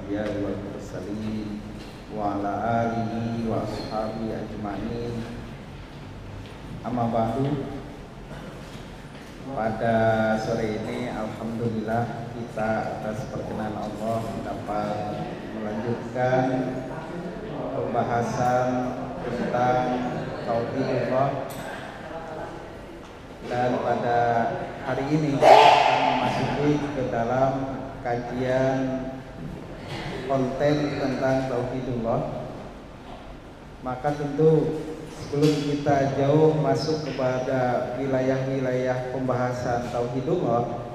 anbiya'i wal mursalin wa ala alihi wa ashabihi ajma'in. Amma ba'du. Pada sore ini alhamdulillah kita atas perkenan Allah dapat melanjutkan pembahasan tentang tauhidullah, dan pada hari ini kita akan memasuki ke dalam kajian konten tentang tauhidullah. Maka tentu sebelum kita jauh masuk kepada wilayah-wilayah pembahasan tauhidullah,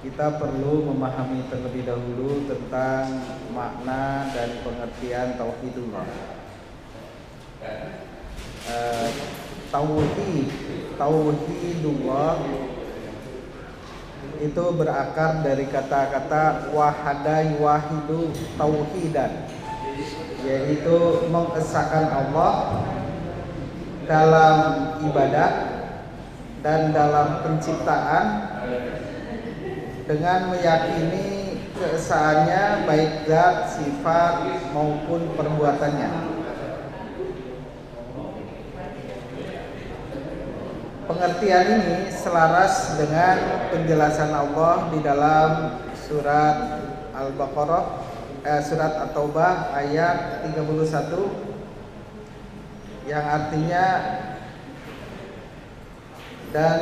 kita perlu memahami terlebih dahulu tentang makna dan pengertian tauhidullah. Tauhidullah itu berakar dari kata-kata wahada yuwahidu tauhidan, yaitu mengesahkan Allah dalam ibadah dan dalam penciptaan dengan meyakini keesaannya baik zat, sifat maupun perbuatannya. Pengertian ini selaras dengan penjelasan Allah di dalam surat Al-Baqarah, surat At-Taubah ayat 31, yang artinya, dan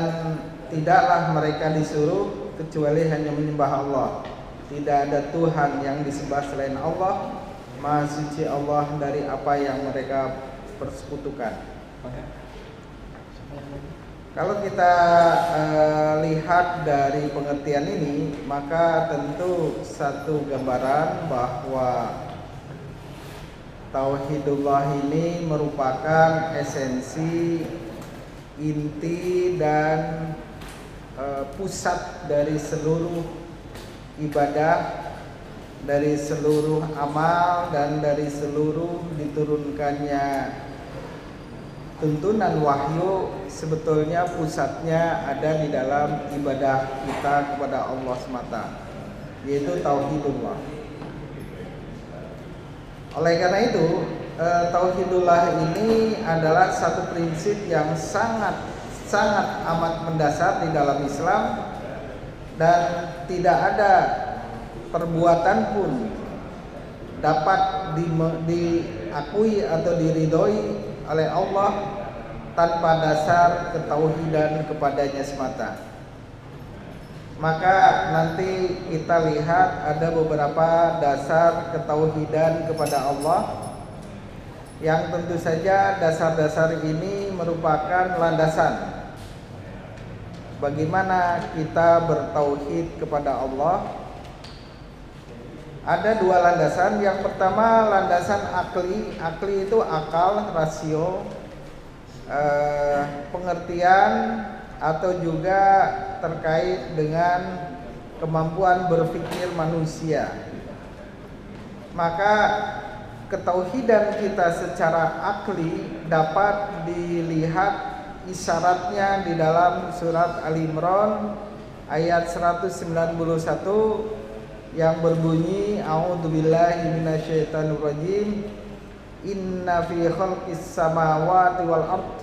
tidaklah mereka disuruh kecuali hanya menyembah Allah. Tidak ada Tuhan yang disembah selain Allah. Maha suci Allah dari apa yang mereka persekutukan. Kalau kita lihat dari pengertian ini, maka tentu satu gambaran bahwa tauhidullah ini merupakan esensi, inti, dan pusat dari seluruh ibadah, dari seluruh amal, dan dari seluruh diturunkannya tuntunan wahyu. Sebetulnya pusatnya ada di dalam ibadah kita kepada Allah semata, yaitu tauhidullah. Oleh karena itu, tauhidullah ini adalah satu prinsip yang sangat amat mendasar di dalam Islam, dan tidak ada perbuatan pun dapat diakui atau diridhoi oleh Allah tanpa dasar ketauhidan kepadanya semata. Maka nanti kita lihat ada beberapa dasar ketauhidan kepada Allah, yang tentu saja dasar-dasar ini merupakan landasan bagaimana kita bertauhid kepada Allah. Ada dua landasan. Yang pertama landasan akli. Akli itu akal, rasio, pengertian, atau juga terkait dengan kemampuan berpikir manusia. Maka ketauhidan kita secara akli dapat dilihat isyaratnya di dalam surat Al-Imran ayat 191 yang berbunyi, a'udzubillahi minasyaitonirrajim, inna fi khalqis samawati wal ard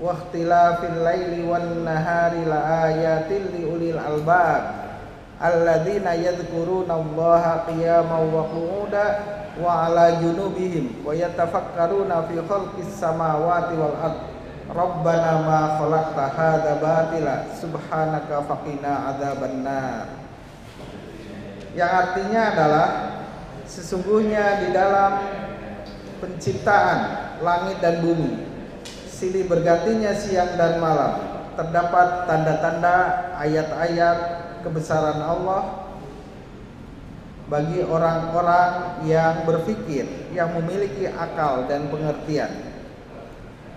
wa ikhtilafil laili wan nahari laayatil liulil albab alladzina yadhkurunallaha qiyaman wa qu'udan wa ala junubihim wa yatafakkaruna fi khalqis samawati wal ard rabbana ma khalaqta hadza batila subhanaka faqina adzabannar. Yang artinya adalah sesungguhnya di dalam penciptaan langit dan bumi, silih bergantinya siang dan malam, terdapat tanda-tanda ayat-ayat kebesaran Allah bagi orang-orang yang berpikir, yang memiliki akal dan pengertian.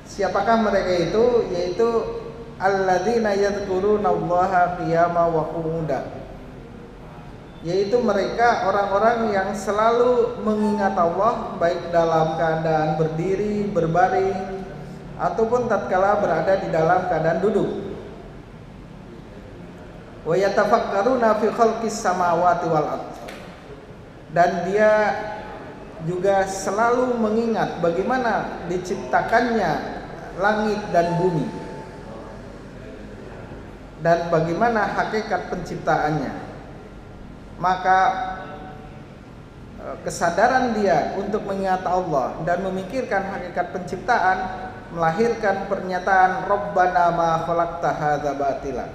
Siapakah mereka itu? Yaitu alladzina yadhkurunallaha qiyaman wa qu'udan, yaitu mereka orang-orang yang selalu mengingat Allah baik dalam keadaan berdiri, berbaring, ataupun tatkala berada di dalam keadaan duduk. Wa yatafakkaruna fi khalqis samawati wal ardh, dan dia juga selalu mengingat bagaimana diciptakannya langit dan bumi dan bagaimana hakikat penciptaannya. Maka kesadaran dia untuk mengingat Allah dan memikirkan hakikat penciptaan melahirkan pernyataan Rabbana ma khalaqta hadza batila.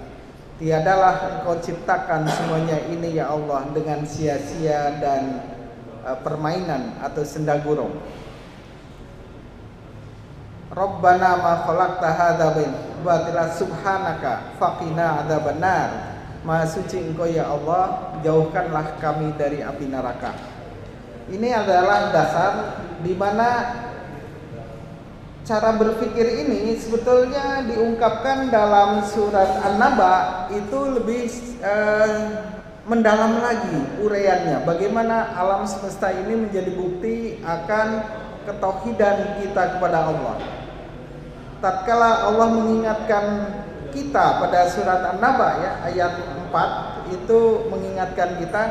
Tiadalah engkau ciptakan semuanya ini ya Allah dengan sia-sia dan permainan atau senda gurau. Rabbana ma khalaqta hadza batila subhanaka faqina adzabannar. Maha suci engkau ya Allah, jauhkanlah kami dari api neraka. Ini adalah dasar di mana cara berpikir ini sebetulnya diungkapkan dalam surat An-Naba itu lebih mendalam lagi uraiannya. Bagaimana alam semesta ini menjadi bukti akan ketauhidan kita kepada Allah. Tatkala Allah mengingatkan kita pada surat An-Naba ya ayat 4 itu mengingatkan kita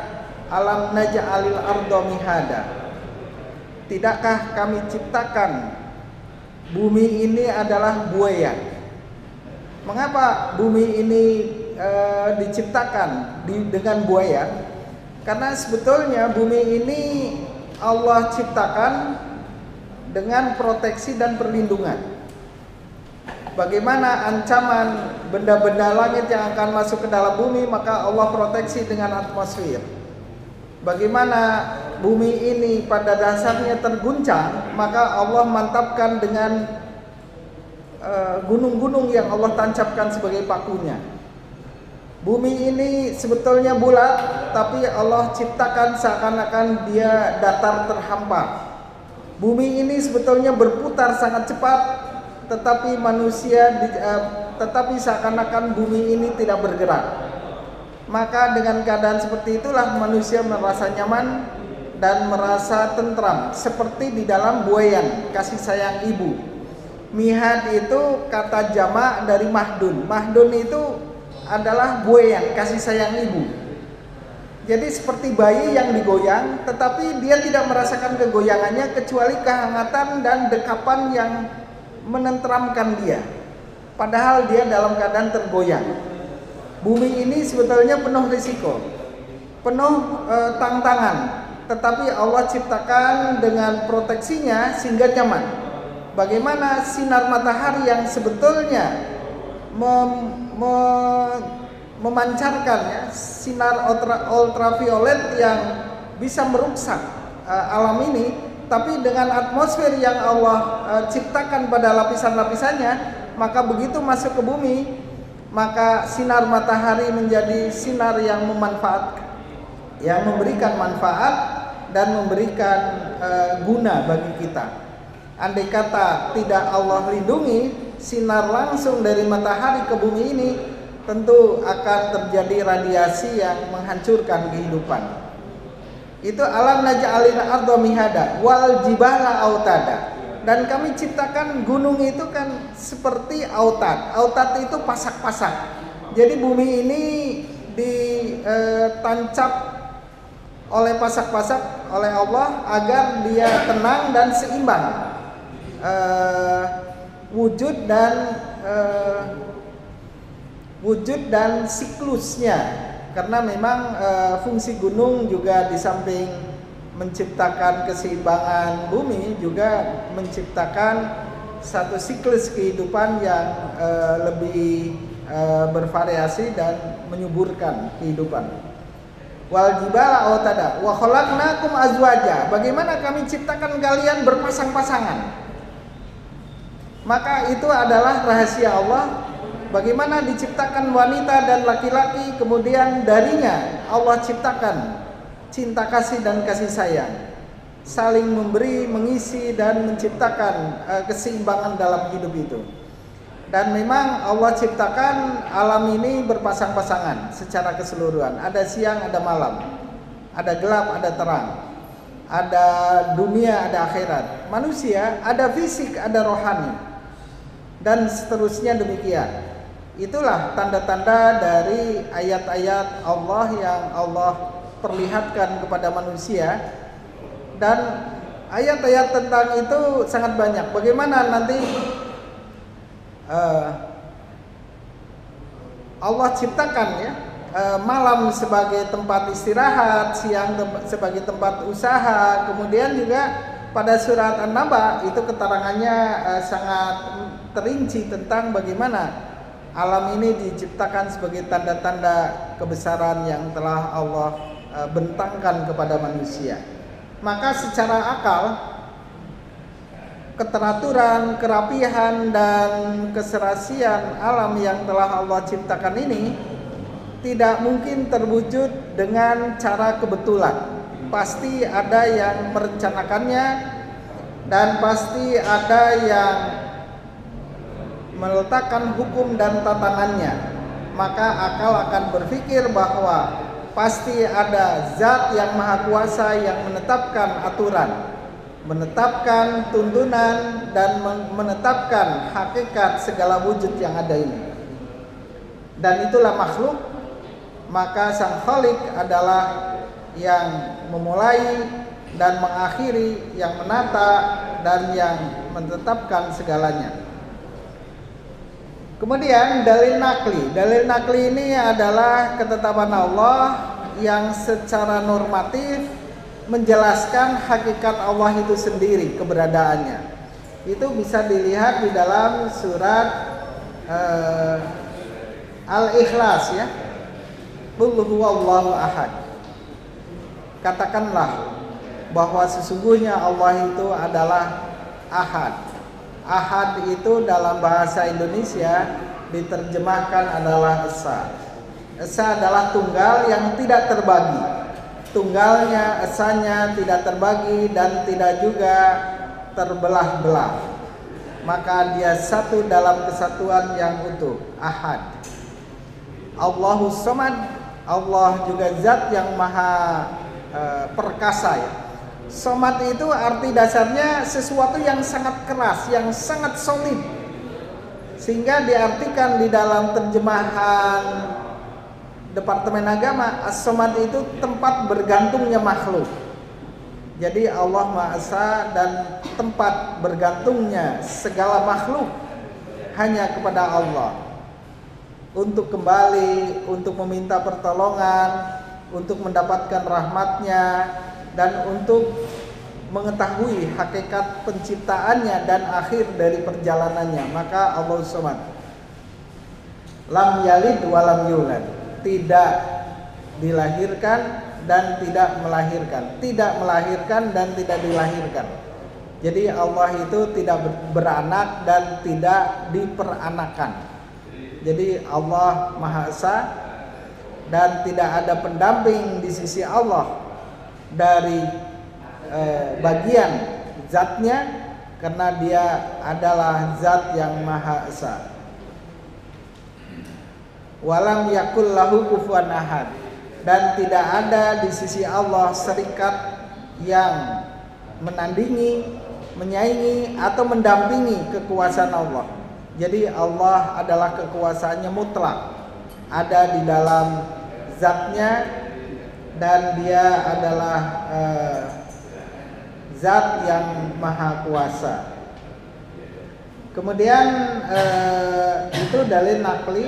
alam naj'alil arda mihada. Tidakkah kami ciptakan bumi ini adalah buaya? Mengapa bumi ini diciptakan dengan buaya? Karena sebetulnya bumi ini Allah ciptakan dengan proteksi dan perlindungan. Bagaimana ancaman benda-benda langit yang akan masuk ke dalam bumi, maka Allah proteksi dengan atmosfer. Bagaimana bumi ini pada dasarnya terguncang, maka Allah mantapkan dengan gunung-gunung yang Allah tancapkan sebagai pakunya. Bumi ini sebetulnya bulat, tapi Allah ciptakan seakan-akan dia datar terhampar. Bumi ini sebetulnya berputar sangat cepat, tetapi tetapi seakan-akan bumi ini tidak bergerak. Maka dengan keadaan seperti itulah manusia merasa nyaman dan merasa tentram, seperti di dalam buayan, kasih sayang ibu. Mihad itu kata jamak dari mahdun. Mahdun itu adalah buayan, kasih sayang ibu. Jadi seperti bayi yang digoyang, tetapi dia tidak merasakan kegoyangannya kecuali kehangatan dan dekapan yang menenteramkan dia. Padahal dia dalam keadaan tergoyang. Bumi ini sebetulnya penuh risiko, penuh tantangan, tetapi Allah ciptakan dengan proteksinya sehingga nyaman. Bagaimana sinar matahari yang sebetulnya memancarkan ya, sinar ultraviolet yang bisa merusak alam ini, tapi dengan atmosfer yang Allah ciptakan pada lapisan-lapisannya, maka begitu masuk ke bumi, maka sinar matahari menjadi sinar yang memanfaatkan, yang memberikan manfaat dan memberikan guna bagi kita. Andai kata tidak Allah lindungi sinar langsung dari matahari ke bumi ini, tentu akan terjadi radiasi yang menghancurkan kehidupan. Itu alam naj'alil arda mihada wal jibala autada. Dan kami ciptakan gunung itu kan seperti autad. Autad itu pasak-pasak. Jadi bumi ini ditancap oleh pasak-pasak oleh Allah agar dia tenang dan seimbang wujud dan siklusnya. Karena memang fungsi gunung juga di samping menciptakan keseimbangan bumi, juga menciptakan satu siklus kehidupan yang lebih bervariasi dan menyuburkan kehidupan. Wal jibala autada wa khalaqnakum azwaja. Bagaimana kami ciptakan kalian berpasang-pasangan? Maka itu adalah rahasia Allah. Bagaimana diciptakan wanita dan laki-laki, kemudian darinya Allah ciptakan cinta kasih dan kasih sayang, saling memberi, mengisi dan menciptakan keseimbangan dalam hidup itu. Dan memang Allah ciptakan alam ini berpasang-pasangan secara keseluruhan. Ada siang, ada malam, ada gelap, ada terang, ada dunia, ada akhirat. Manusia ada fisik, ada rohani, dan seterusnya demikian. Itulah tanda-tanda dari ayat-ayat Allah yang Allah perlihatkan kepada manusia, dan ayat-ayat tentang itu sangat banyak. Bagaimana nanti Allah ciptakan ya malam sebagai tempat istirahat, siang sebagai tempat usaha. Kemudian juga pada surat An-Naba itu keterangannya sangat terinci tentang bagaimana alam ini diciptakan sebagai tanda-tanda kebesaran yang telah Allah bentangkan kepada manusia. Maka secara akal, keteraturan, kerapihan, dan keserasian alam yang telah Allah ciptakan ini tidak mungkin terwujud dengan cara kebetulan. Pasti ada yang merencanakannya, dan pasti ada yang meletakkan hukum dan tatanannya. Maka akal akan berpikir bahwa pasti ada zat yang maha kuasa yang menetapkan aturan, menetapkan tuntunan, dan menetapkan hakikat segala wujud yang ada ini. Dan itulah makhluk. Maka Sang Khalik adalah yang memulai dan mengakhiri, yang menata dan yang menetapkan segalanya. Kemudian dalil nakli. Dalil nakli ini adalah ketetapan Allah yang secara normatif menjelaskan hakikat Allah itu sendiri, keberadaannya. Itu bisa dilihat di dalam surat Al-Ikhlas ya. Qul huwallahu ahad. Katakanlah bahwa sesungguhnya Allah itu adalah ahad. Ahad itu dalam bahasa Indonesia diterjemahkan adalah esa. Esa adalah tunggal yang tidak terbagi. Tunggalnya, esanya tidak terbagi dan tidak juga terbelah-belah. Maka dia satu dalam kesatuan yang utuh, ahad. Allahus Samad. Allah juga zat yang maha perkasa ya. Somad itu arti dasarnya sesuatu yang sangat keras, yang sangat solid. Sehingga diartikan di dalam terjemahan Departemen Agama, As-Somad itu tempat bergantungnya makhluk. Jadi Allah Maha Esa dan tempat bergantungnya segala makhluk hanya kepada Allah. Untuk kembali, untuk meminta pertolongan, untuk mendapatkan rahmatnya, dan untuk mengetahui hakikat penciptaannya dan akhir dari perjalanannya. Maka Allah Samad, lam yalid walam yulad, tidak dilahirkan dan tidak melahirkan, tidak melahirkan dan tidak dilahirkan. Jadi Allah itu tidak beranak dan tidak diperanakan. Jadi Allah Maha Esa dan tidak ada pendamping di sisi Allah dari bagian zatnya, karena dia adalah zat yang Maha Esa. Walam yakul lahu kufuwan ahad, dan tidak ada di sisi Allah serikat yang menandingi, menyaingi atau mendampingi kekuasaan Allah. Jadi Allah adalah kekuasaannya mutlak, ada di dalam zatnya, dan dia adalah zat yang maha kuasa. Kemudian itu dalil nakli.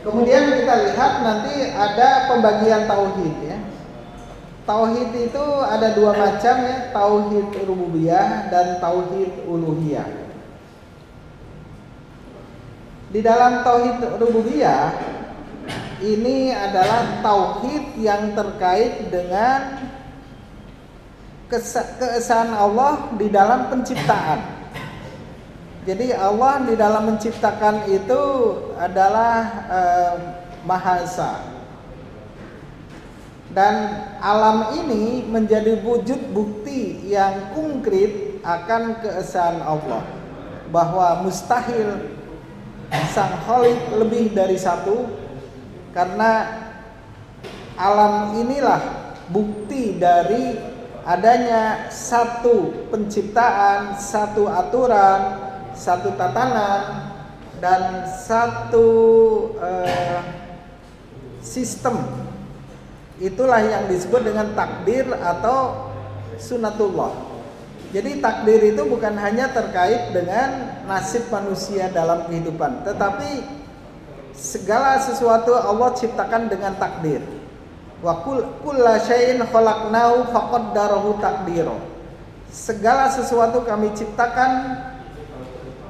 Kemudian kita lihat nanti ada pembagian tauhid ya. Tauhid itu ada dua macam ya, tauhid rububiyah dan tauhid uluhiyah. Di dalam tauhid rububiyah ini adalah tauhid yang terkait dengan keesaan Allah di dalam penciptaan. Jadi Allah di dalam menciptakan itu adalah Maha Esa. Dan alam ini menjadi wujud bukti yang konkret akan keesaan Allah, bahwa mustahil Sang Khalik lebih dari satu, karena alam inilah bukti dari adanya satu penciptaan, satu aturan, satu tatanan, dan satu sistem Itulah yang disebut dengan takdir atau sunatullah. Jadi takdir itu bukan hanya terkait dengan nasib manusia dalam kehidupan, tetapi segala sesuatu Allah ciptakan dengan takdir. Wa kulla syai'in khalaqnahu faqaddarahu taqdira. Segala sesuatu kami ciptakan,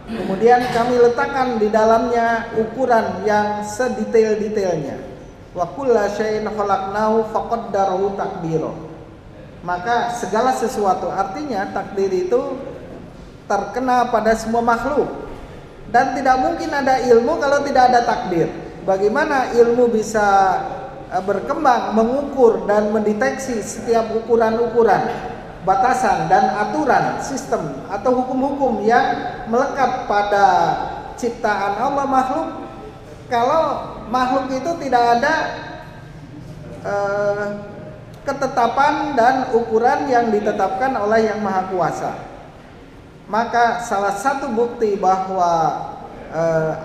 kemudian kami letakkan di dalamnya ukuran yang sedetail-detailnya. Wa kulla syai'in khalaqnahu faqaddarahu taqdira. Maka segala sesuatu, artinya takdir itu terkena pada semua makhluk. Dan tidak mungkin ada ilmu kalau tidak ada takdir. Bagaimana ilmu bisa berkembang, mengukur dan mendeteksi setiap ukuran-ukuran, batasan dan aturan, sistem atau hukum-hukum yang melekat pada ciptaan Allah makhluk, kalau makhluk itu tidak ada ketetapan dan ukuran yang ditetapkan oleh Yang Maha Kuasa. Maka salah satu bukti bahwa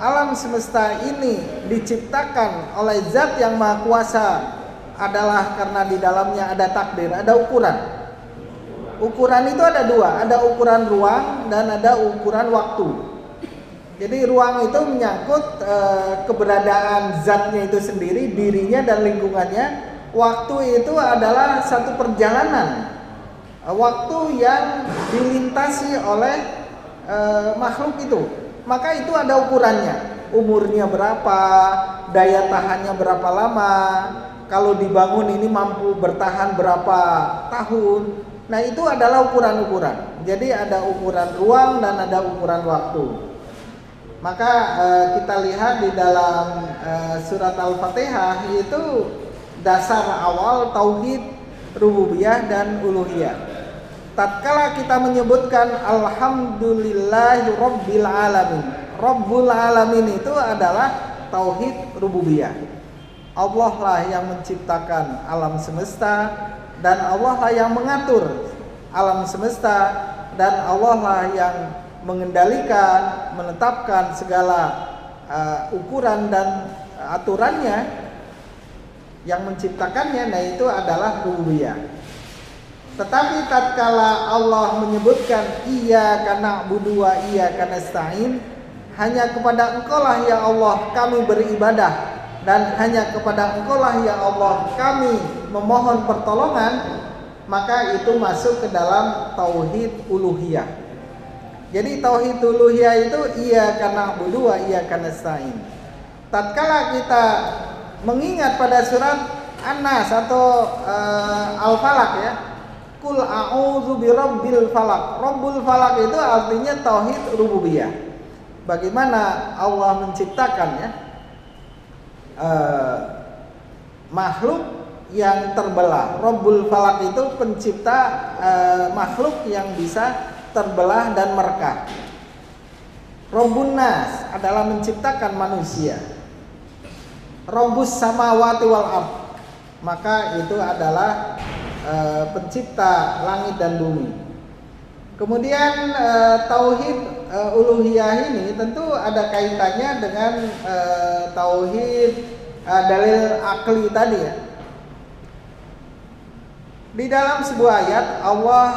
alam semesta ini diciptakan oleh Zat Yang Maha Kuasa adalah karena di dalamnya ada takdir, ada ukuran. Ukuran itu ada dua, ada ukuran ruang dan ada ukuran waktu. Jadi ruang itu menyangkut keberadaan zatnya itu sendiri, dirinya dan lingkungannya. Waktu itu adalah satu perjalanan, waktu yang dilintasi oleh makhluk itu. Maka itu ada ukurannya, umurnya berapa, daya tahannya berapa lama, kalau dibangun ini mampu bertahan berapa tahun. Nah itu adalah ukuran-ukuran. Jadi ada ukuran ruang dan ada ukuran waktu. Maka kita lihat di dalam surat Al-Fatihah itu dasar awal tauhid rububiyah dan uluhiyah. Tatkala kita menyebutkan alhamdulillahi rabbil alamin, rabbul alamin itu adalah tauhid rububiyah. Allah lah yang menciptakan alam semesta dan Allah lah yang mengatur alam semesta dan Allah lah yang mengendalikan, menetapkan segala ukuran dan aturannya. Yang menciptakannya, nah itu adalah rububiyah. Tetapi tatkala Allah menyebutkan iyyaka na'budu wa iyyaka nasta'in, hanya kepada Engkau lah ya Allah kami beribadah, dan hanya kepada Engkau lah ya Allah kami memohon pertolongan, maka itu masuk ke dalam tauhid uluhiyah. Jadi tauhid uluhiyah itu iyyaka na'budu wa iyyaka nasta'in. Tatkala kita mengingat pada surat An-Nas atau Al-Falaq ya, Qul a'udzu birabbil falaq. Rabbul falaq itu artinya tauhid rububiyah. Bagaimana Allah menciptakan ya makhluk yang terbelah. Rabbul falaq itu pencipta makhluk yang bisa terbelah dan merekah. Rabbun nas adalah menciptakan manusia. Rabbus samawati wal ard, maka itu adalah pencipta langit dan bumi. Kemudian tauhid uluhiyah ini tentu ada kaitannya dengan tauhid dalil akli tadi ya. Di dalam sebuah ayat Allah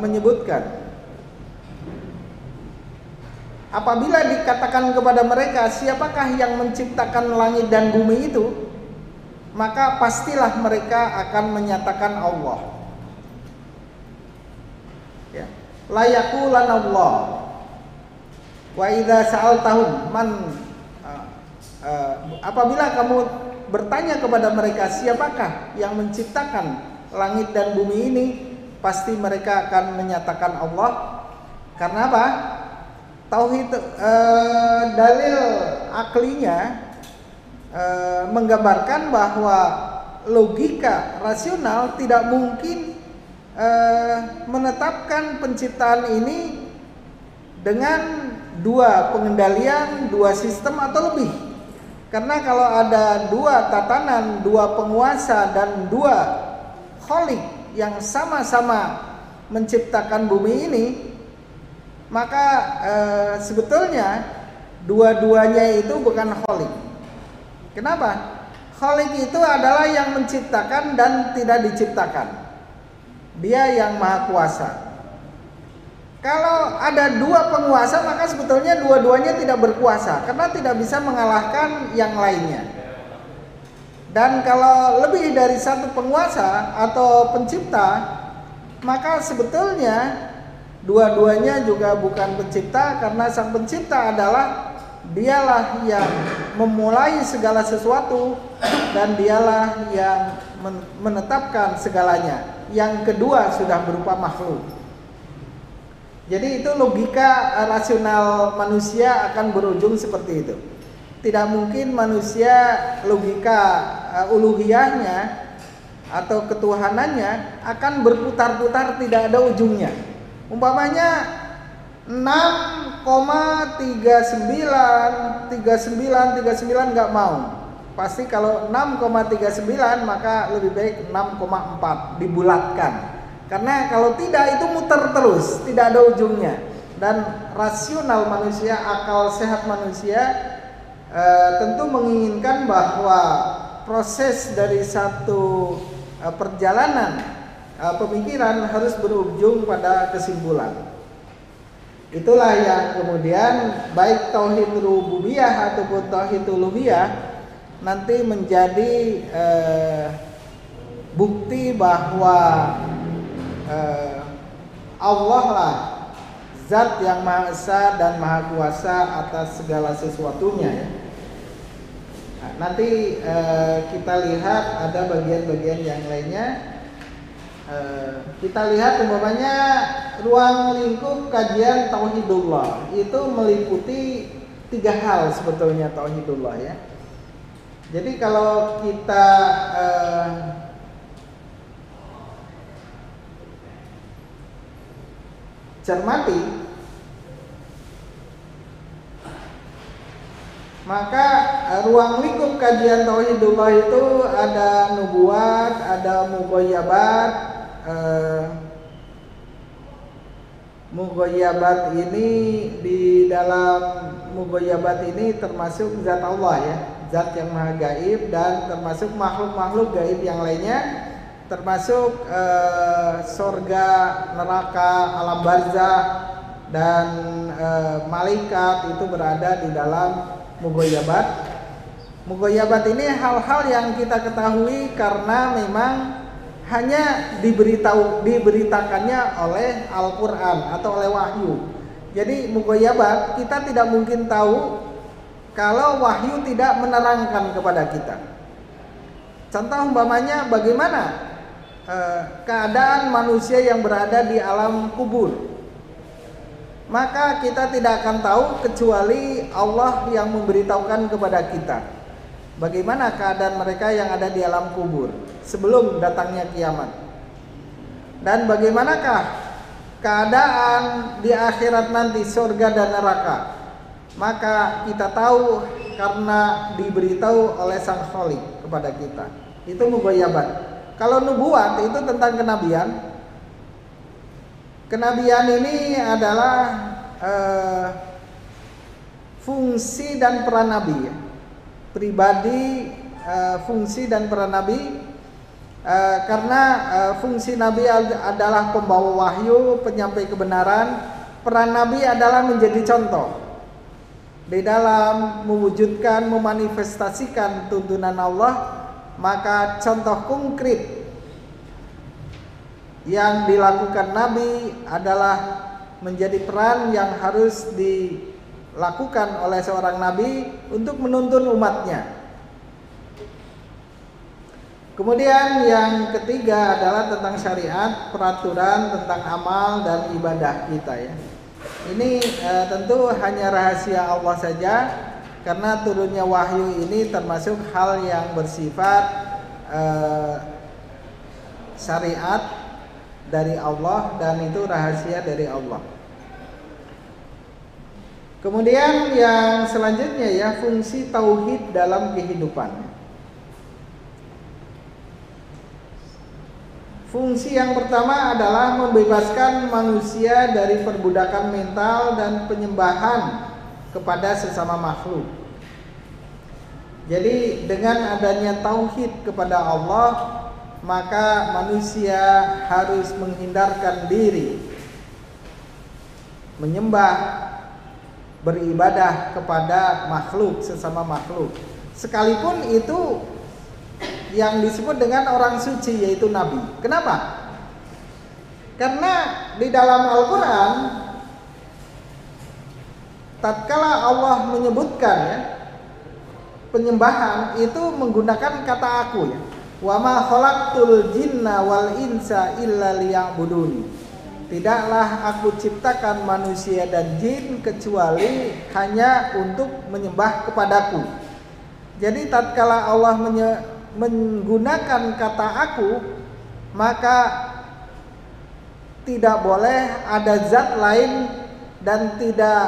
menyebutkan, apabila dikatakan kepada mereka siapakah yang menciptakan langit dan bumi itu, maka pastilah mereka akan menyatakan Allah. Ya. La yaqulan Allah. Wa idza sa'altahum man apabila kamu bertanya kepada mereka siapakah yang menciptakan langit dan bumi ini, pasti mereka akan menyatakan Allah. Karena apa? Tauhid dalil aklinya menggambarkan bahwa logika rasional tidak mungkin menetapkan penciptaan ini dengan dua pengendalian, dua sistem atau lebih. Karena kalau ada dua tatanan, dua penguasa dan dua khalik yang sama-sama menciptakan bumi ini, maka sebetulnya dua-duanya itu bukan khalik. Kenapa? Khalik itu adalah yang menciptakan dan tidak diciptakan. Dia yang maha kuasa. Kalau ada dua penguasa, maka sebetulnya dua-duanya tidak berkuasa, karena tidak bisa mengalahkan yang lainnya. Dan kalau lebih dari satu penguasa atau pencipta, maka sebetulnya dua-duanya juga bukan pencipta, karena sang pencipta adalah dialah yang memulai segala sesuatu dan dialah yang menetapkan segalanya. Yang kedua sudah berupa makhluk. Jadi itu logika rasional manusia akan berujung seperti itu. Tidak mungkin manusia logika uluhiyahnya atau ketuhanannya akan berputar-putar tidak ada ujungnya. Umpamanya 6,39 nggak mau. Pasti kalau 6,39 maka lebih baik 6,4 dibulatkan. Karena kalau tidak itu muter terus, tidak ada ujungnya. Dan rasional manusia, akal sehat manusia tentu menginginkan bahwa proses dari satu perjalanan pemikiran harus berujung pada kesimpulan. Itulah yang kemudian baik tauhid rububiyah ataupun tauhid uluhiyah nanti menjadi bukti bahwa Allah lah zat yang maha esa dan maha kuasa atas segala sesuatunya ya. Nah, nanti kita lihat ada bagian-bagian yang lainnya. Kita lihat umpamanya ruang lingkup kajian tauhidullah itu meliputi 3 hal sebetulnya tauhidullah ya. Jadi kalau kita cermati, maka ruang lingkup kajian tauhidullah itu ada nubuat, ada mughayabat. Mughayabat ini di dalam mughayabat ini termasuk zat Allah ya, zat yang maha gaib, dan termasuk makhluk-makhluk gaib yang lainnya, termasuk surga, neraka, alam barzah dan malaikat itu berada di dalam mughayabat. Mughayabat ini hal-hal yang kita ketahui karena memang hanya diberitakannya oleh Al-Quran atau oleh wahyu. Jadi mughayabat kita tidak mungkin tahu kalau wahyu tidak menerangkan kepada kita. Contoh umpamanya bagaimana keadaan manusia yang berada di alam kubur, maka kita tidak akan tahu kecuali Allah yang memberitahukan kepada kita bagaimana keadaan mereka yang ada di alam kubur sebelum datangnya kiamat. Dan bagaimanakah keadaan di akhirat nanti, surga dan neraka, maka kita tahu karena diberitahu oleh Sang Khalik kepada kita. Itu mughayabat. Kalau nubuat itu tentang kenabian. Kenabian ini adalah fungsi dan peran nabi ya. Pribadi, fungsi dan peran nabi. Karena fungsi nabi adalah pembawa wahyu, penyampai kebenaran. Peran nabi adalah menjadi contoh di dalam mewujudkan, memanifestasikan tuntunan Allah. Maka contoh konkret yang dilakukan nabi adalah menjadi peran yang harus dilakukan oleh seorang nabi untuk menuntun umatnya. Kemudian yang ketiga adalah tentang syariat, peraturan tentang amal dan ibadah kita ya. Ini tentu hanya rahasia Allah saja, karena turunnya wahyu ini termasuk hal yang bersifat syariat dari Allah, dan itu rahasia dari Allah. Kemudian yang selanjutnya ya, fungsi tauhid dalam kehidupan. Fungsi yang pertama adalah membebaskan manusia dari perbudakan mental dan penyembahan kepada sesama makhluk. Jadi dengan adanya tauhid kepada Allah, maka manusia harus menghindarkan diri menyembah, beribadah kepada makhluk, sesama makhluk, sekalipun itu yang disebut dengan orang suci, yaitu nabi. Kenapa? Karena di dalam Al-Quran, tatkala Allah menyebutkan ya, penyembahan itu menggunakan kata aku ya. Wa ma khalaqtul jinna wal insa illa liya'budun. Tidaklah aku ciptakan manusia dan jin kecuali hanya untuk menyembah kepadaku. Jadi tatkala Allah menggunakan kata aku, maka tidak boleh ada zat lain dan tidak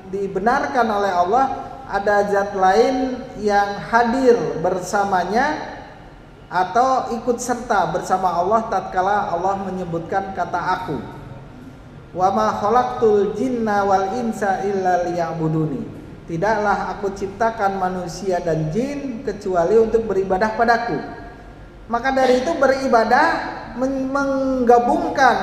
dibenarkan oleh Allah ada zat lain yang hadir bersamanya atau ikut serta bersama Allah tatkala Allah menyebutkan kata aku. Wa ma khalaqtul jinna wal insa illa liya'buduni. Tidaklah aku ciptakan manusia dan jin kecuali untuk beribadah padaku. Maka dari itu beribadah menggabungkan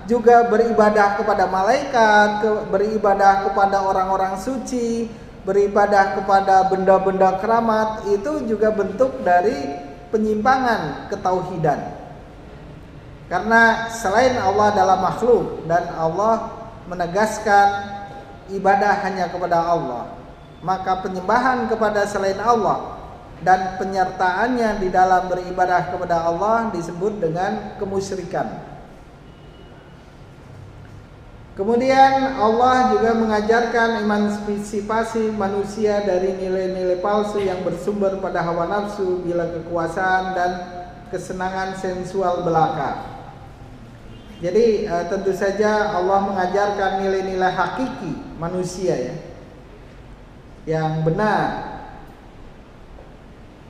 juga beribadah kepada malaikat, beribadah kepada orang-orang suci, beribadah kepada benda-benda keramat, itu juga bentuk dari penyimpangan ketauhidan. Karena selain Allah adalah makhluk dan Allah menegaskan ibadah hanya kepada Allah, maka penyembahan kepada selain Allah dan penyertaannya di dalam beribadah kepada Allah disebut dengan kemusyrikan. Kemudian Allah juga mengajarkan emansipasi manusia dari nilai-nilai palsu yang bersumber pada hawa nafsu, gila kekuasaan, dan kesenangan sensual belaka. Jadi tentu saja Allah mengajarkan nilai-nilai hakiki manusia ya, yang benar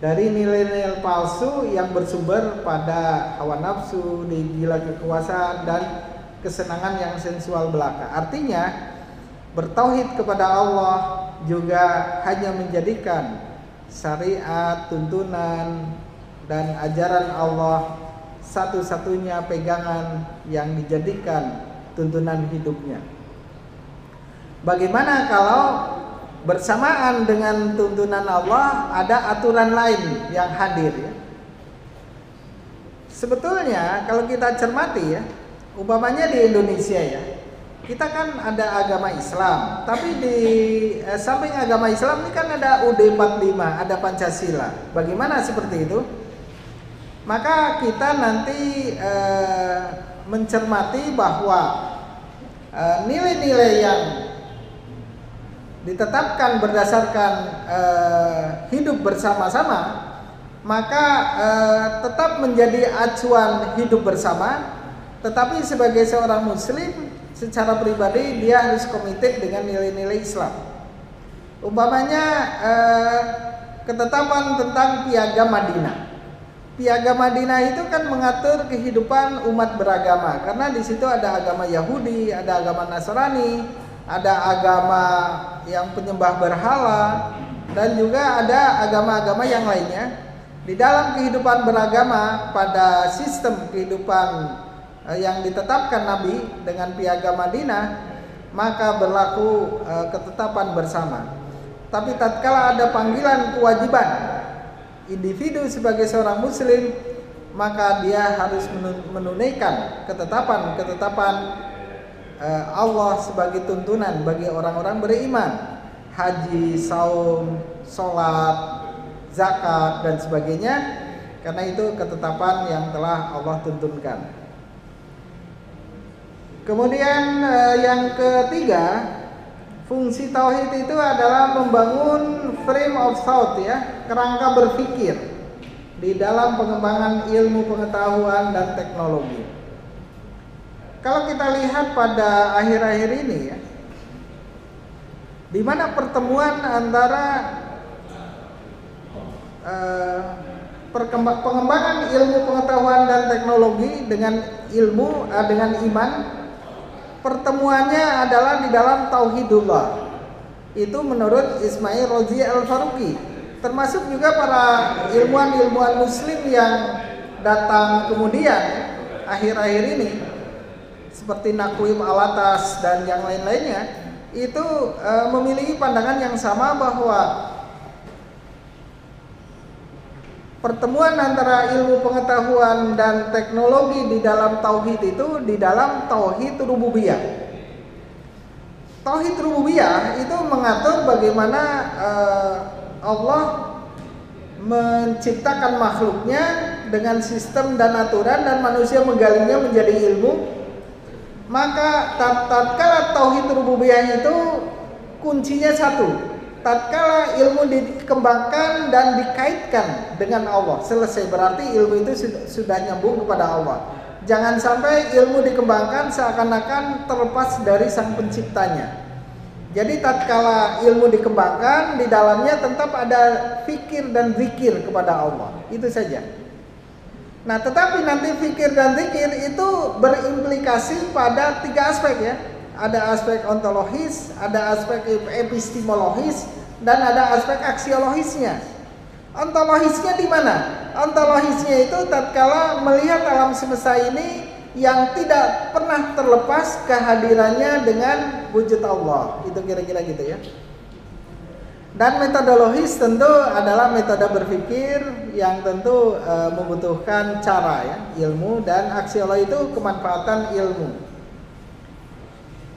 dari nilai-nilai palsu yang bersumber pada hawa nafsu, gila kekuasaan, dan kesenangan yang sensual belaka. Artinya bertauhid kepada Allah juga hanya menjadikan syariat, tuntunan, dan ajaran Allah satu-satunya pegangan yang dijadikan tuntunan hidupnya. Bagaimana kalau bersamaan dengan tuntunan Allah ada aturan lain yang hadir ya? Sebetulnya kalau kita cermati ya, umpamanya di Indonesia ya, kita kan ada agama Islam, tapi di samping agama Islam ini kan ada UUD 45, ada Pancasila. Bagaimana seperti itu? Maka kita nanti mencermati bahwa nilai-nilai yang ditetapkan berdasarkan hidup bersama-sama, maka tetap menjadi acuan hidup bersama. Tetapi sebagai seorang muslim secara pribadi dia harus komited dengan nilai-nilai Islam. Umpamanya ketetapan tentang Piagam Madinah. Piagam Madinah itu kan mengatur kehidupan umat beragama, karena di situ ada agama Yahudi, ada agama Nasrani, ada agama yang penyembah berhala, dan juga ada agama-agama yang lainnya. Di dalam kehidupan beragama pada sistem kehidupan yang ditetapkan Nabi dengan Piagam Madinah, maka berlaku ketetapan bersama. Tapi tatkala ada panggilan kewajiban individu sebagai seorang muslim, maka dia harus menunaikan ketetapan-ketetapan Allah sebagai tuntunan bagi orang-orang beriman. Haji, saum, sholat, zakat, dan sebagainya. Karena itu ketetapan yang telah Allah tuntunkan. Kemudian yang ketiga, fungsi tauhid itu adalah membangun frame of thought ya, kerangka berpikir di dalam pengembangan ilmu pengetahuan dan teknologi. Kalau kita lihat pada akhir-akhir ini ya, di mana pertemuan antara pengembangan ilmu pengetahuan dan teknologi dengan dengan iman, pertemuannya adalah di dalam tauhidullah. Itu menurut Ismail Razi Al-Faruqi. termasuk juga para ilmuwan muslim yang datang kemudian akhir-akhir ini seperti Naqwim Alatas dan yang lain-lainnya itu memiliki pandangan yang sama bahwa pertemuan antara ilmu pengetahuan dan teknologi di dalam tauhid itu di dalam tauhid rububiyah. Tauhid rububiyah itu mengatur bagaimana Allah menciptakan makhluknya dengan sistem dan aturan dan manusia menggalinya menjadi ilmu. Maka tatkala tauhid rububiyah itu kuncinya satu. Tatkala ilmu dikembangkan dan dikaitkan dengan Allah, selesai, berarti ilmu itu sudah nyambung kepada Allah. Jangan sampai ilmu dikembangkan seakan-akan terlepas dari sang penciptanya. Jadi tatkala ilmu dikembangkan, di dalamnya tetap ada fikir dan zikir kepada Allah. Itu saja. Nah, tetapi nanti fikir dan zikir itu berimplikasi pada 3 aspek ya. Ada aspek ontologis, ada aspek epistemologis, dan ada aspek aksiologisnya. Ontologisnya di mana? Ontologisnya itu tatkala melihat alam semesta ini yang tidak pernah terlepas kehadirannya dengan wujud Allah. Itu kira-kira gitu ya. Dan metodologis tentu adalah metode berpikir yang tentu membutuhkan cara ya, ilmu, dan aksiologi itu kemanfaatan ilmu.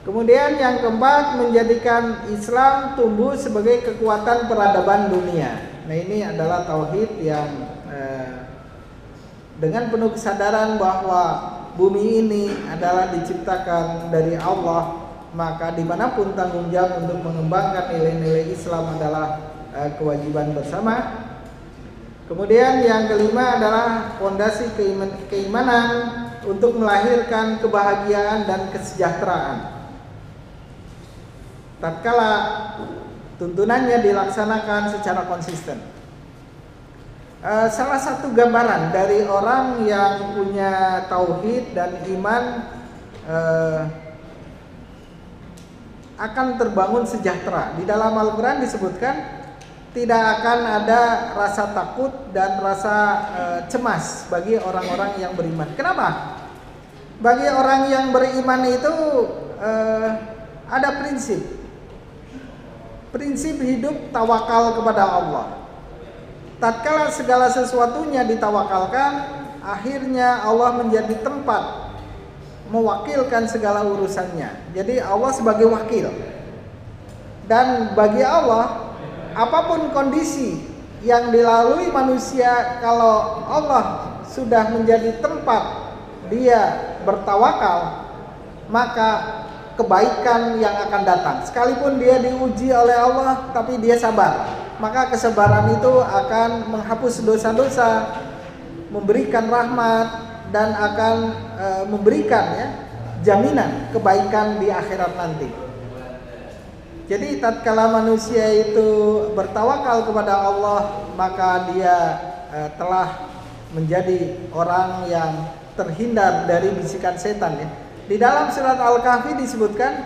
Kemudian yang keempat, menjadikan Islam tumbuh sebagai kekuatan peradaban dunia. Nah, ini adalah tauhid yang dengan penuh kesadaran bahwa bumi ini adalah diciptakan dari Allah, maka dimanapun tanggung jawab untuk mengembangkan nilai-nilai Islam adalah kewajiban bersama. Kemudian yang kelima adalah fondasi keimanan untuk melahirkan kebahagiaan dan kesejahteraan. Tatkala tuntunannya dilaksanakan secara konsisten. Salah satu gambaran dari orang yang punya tauhid dan iman akan terbangun sejahtera. Di dalam Al-Quran disebutkan tidak akan ada rasa takut dan rasa cemas bagi orang-orang yang beriman. Kenapa? Bagi orang yang beriman itu ada prinsip hidup tawakal kepada Allah. Tatkala segala sesuatunya ditawakalkan, akhirnya Allah menjadi tempat mewakilkan segala urusannya. Jadi Allah sebagai wakil. Dan bagi Allah, apapun kondisi yang dilalui manusia, kalau Allah sudah menjadi tempat dia bertawakal, maka kebaikan yang akan datang. Sekalipun dia diuji oleh Allah, tapi dia sabar, maka kesabaran itu akan menghapus dosa-dosa, memberikan rahmat, dan akan memberikan ya, jaminan kebaikan di akhirat nanti. Jadi tatkala manusia itu bertawakal kepada Allah, maka dia telah menjadi orang yang terhindar dari bisikan setan ya. Di dalam surat Al-Kahfi disebutkan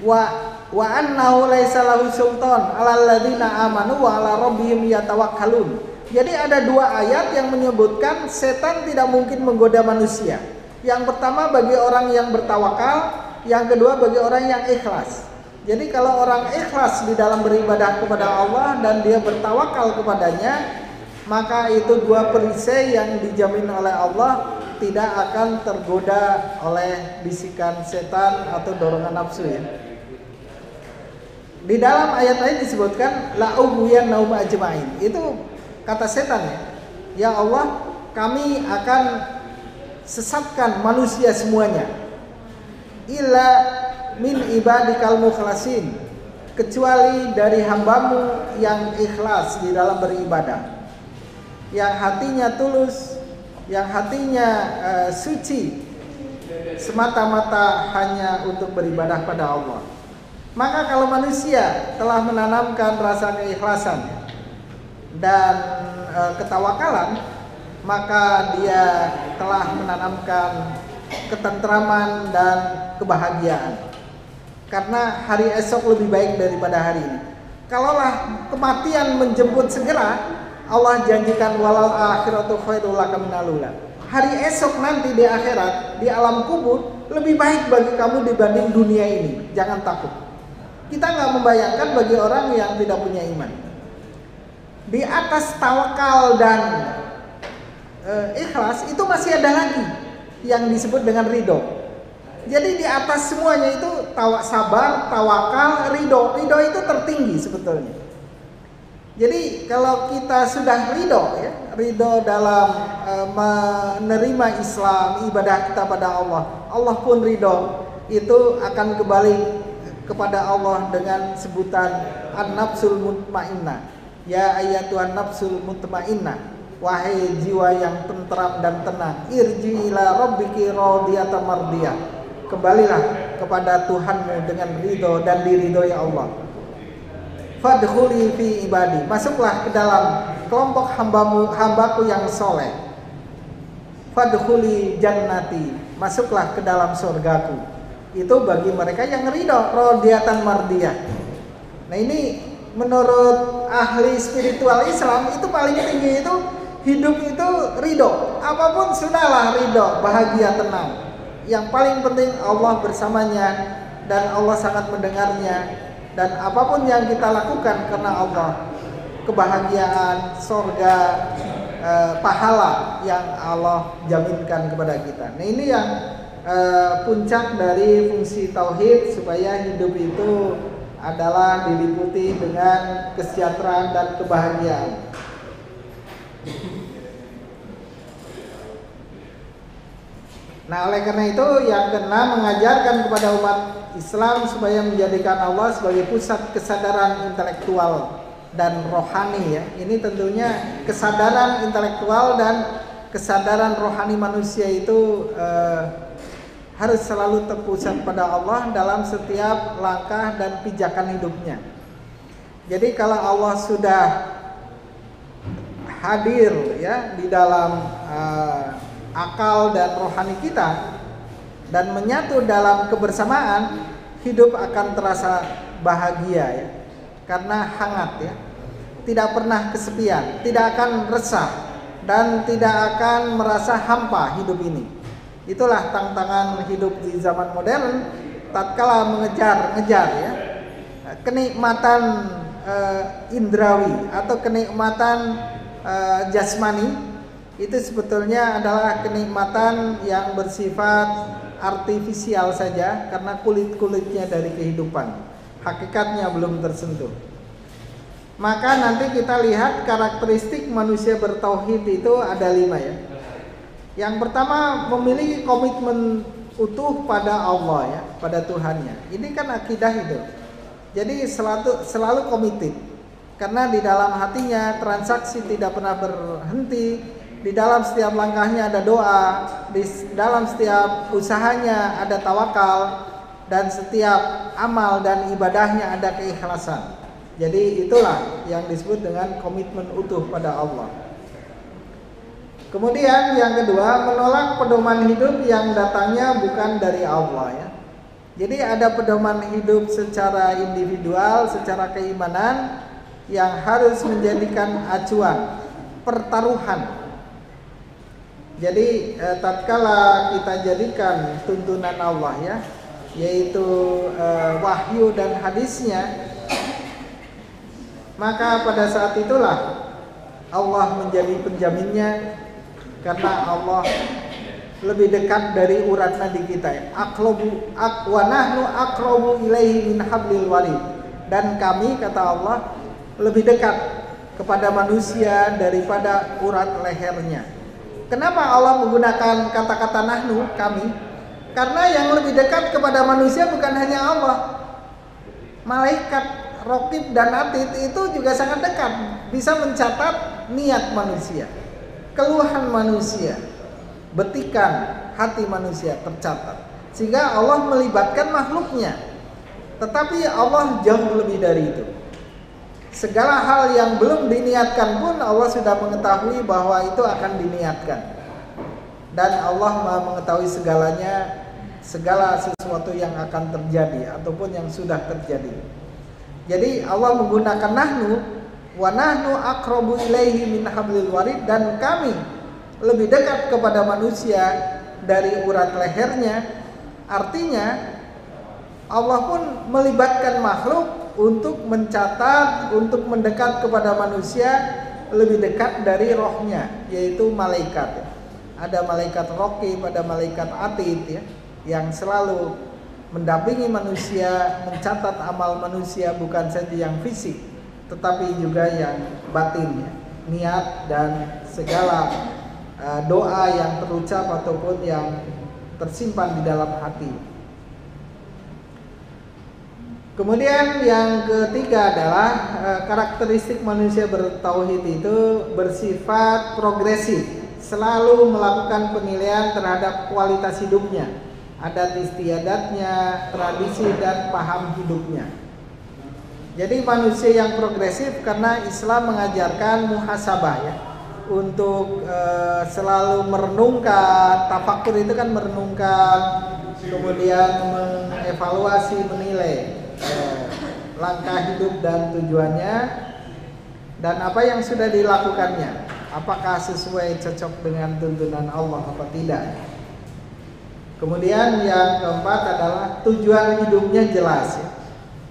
wa annahu laisa lahu sultan 'alal ladzina amanu wa 'ala rabbihim yatawakkalun. Jadi ada 2 ayat yang menyebutkan setan tidak mungkin menggoda manusia. Yang pertama bagi orang yang bertawakal, yang kedua bagi orang yang ikhlas. Jadi kalau orang ikhlas di dalam beribadah kepada Allah dan dia bertawakal kepadanya, maka itu 2 perisai yang dijamin oleh Allah tidak akan tergoda oleh bisikan setan atau dorongan nafsu ya. Di dalam ayat lain disebutkan la'ughwiyannahum ajma'in. Itu kata setan ya. Ya Allah, kami akan sesatkan manusia semuanya. Illa min ibadikal mukhlasin, kecuali dari hambamu yang ikhlas di dalam beribadah, yang hatinya tulus, yang hatinya suci, semata-mata hanya untuk beribadah pada Allah. Maka kalau manusia telah menanamkan rasa keikhlasan dan ketawakalan, maka dia telah menanamkan ketentraman dan kebahagiaan. Karena hari esok lebih baik daripada hari ini. kalaulah kematian menjemput segera, Allah janjikan walal akhiratu khairul laka minal ula. Hari esok nanti di akhirat, di alam kubur lebih baik bagi kamu dibanding dunia ini. Jangan takut. Kita nggak membayangkan bagi orang yang tidak punya iman. Di atas tawakal dan ikhlas itu masih ada lagi yang disebut dengan ridho. Jadi di atas semuanya itu sabar, tawakal, ridho. Ridho itu tertinggi sebetulnya. Jadi kalau kita sudah ridho, ya, ridho dalam menerima Islam, ibadah kita pada Allah, Allah pun ridho, itu akan kembali kepada Allah dengan sebutan an-nafsul mutmainnah. Ya ayyatuhan nafsul mutmainnah, wahai jiwa yang tentram dan tenang, irji ila rabbiki radiyatan mardiyah. Kembalilah kepada Tuhanmu dengan ridho dan diridhoi Allah. Fadkhuli fi ibadi, masuklah ke dalam kelompok hambaku yang soleh. Fadkhuli jannati, masuklah ke dalam surgaku. Itu bagi mereka yang ridho, radiyatan mardiyah. Nah ini menurut ahli spiritual Islam itu paling tinggi itu hidup itu ridho. Apapun sudahlah ridho, bahagia, tenang. Yang paling penting Allah bersamanya dan Allah sangat mendengarnya. Dan apapun yang kita lakukan karena Allah, kebahagiaan, surga, pahala yang Allah jaminkan kepada kita. Nah ini yang puncak dari fungsi tauhid, supaya hidup itu adalah diliputi dengan kesejahteraan dan kebahagiaan. Nah oleh karena itu yang keenam, mengajarkan kepada umat Islam supaya menjadikan Allah sebagai pusat kesadaran intelektual dan rohani, ya. Ini tentunya kesadaran intelektual dan kesadaran rohani manusia itu harus selalu terpusat pada Allah dalam setiap langkah dan pijakan hidupnya. Jadi kalau Allah sudah hadir, ya, di dalam akal dan rohani kita dan menyatu dalam kebersamaan, hidup akan terasa bahagia, ya, karena hangat, ya, tidak pernah kesepian, tidak akan resah dan tidak akan merasa hampa hidup ini. Itulah tantangan hidup di zaman modern, tatkala mengejar, ya, kenikmatan indrawi atau kenikmatan jasmani. Itu sebetulnya adalah kenikmatan yang bersifat artifisial saja, karena kulit-kulitnya dari kehidupan, hakikatnya belum tersentuh. Maka nanti kita lihat karakteristik manusia bertauhid itu ada 5, ya. Yang pertama, memiliki komitmen utuh pada Allah, ya, pada Tuhannya. Ini kan akidah itu. Jadi selalu komited, karena di dalam hatinya transaksi tidak pernah berhenti. Di dalam setiap langkahnya ada doa, di dalam setiap usahanya ada tawakal, dan setiap amal dan ibadahnya ada keikhlasan. Jadi itulah yang disebut dengan komitmen utuh pada Allah. Kemudian yang kedua, menolak pedoman hidup yang datangnya bukan dari Allah, ya. Jadi ada pedoman hidup secara individual, secara keimanan yang harus menjadikan acuan, pertaruhan. Jadi tatkala kita jadikan tuntunan Allah, ya, yaitu wahyu dan hadisnya, maka pada saat itulah Allah menjadi penjaminnya, karena Allah lebih dekat dari urat nadi kita. Wa nahnu aqrabu ilaihi min hablil warid. Dan kami, kata Allah, lebih dekat kepada manusia daripada urat lehernya. Kenapa Allah menggunakan kata-kata nahnu, kami? Karena yang lebih dekat kepada manusia bukan hanya Allah. Malaikat, Raqib dan Atid itu juga sangat dekat, bisa mencatat niat manusia, keluhan manusia, betikan hati manusia tercatat. Sehingga Allah melibatkan makhluknya. Tetapi Allah jauh lebih dari itu. Segala hal yang belum diniatkan pun Allah sudah mengetahui bahwa itu akan diniatkan. Dan Allah Maha mengetahui segalanya, segala sesuatu yang akan terjadi ataupun yang sudah terjadi. Jadi Allah menggunakan nahnu, wa nahnu aqrabu ilaihi min hablil warid, dan kami lebih dekat kepada manusia dari urat lehernya. Artinya Allah pun melibatkan makhluk untuk mencatat, untuk mendekat kepada manusia lebih dekat dari rohnya, yaitu malaikat. Ada malaikat raqib, ada malaikat atid ya, yang selalu mendampingi manusia, mencatat amal manusia, bukan saja yang fisik, tetapi juga yang batin ya, niat dan segala doa yang terucap ataupun yang tersimpan di dalam hati. Kemudian yang ketiga adalah karakteristik manusia bertauhid itu bersifat progresif, selalu melakukan penilaian terhadap kualitas hidupnya, adat istiadatnya, tradisi dan paham hidupnya. Jadi manusia yang progresif karena Islam mengajarkan muhasabah ya, untuk selalu merenungkan. Tafakur itu kan merenungkan, kemudian mengevaluasi, menilai langkah hidup dan tujuannya, dan apa yang sudah dilakukannya, apakah sesuai cocok dengan tuntunan Allah apa tidak. Kemudian yang keempat adalah tujuan hidupnya jelas ya.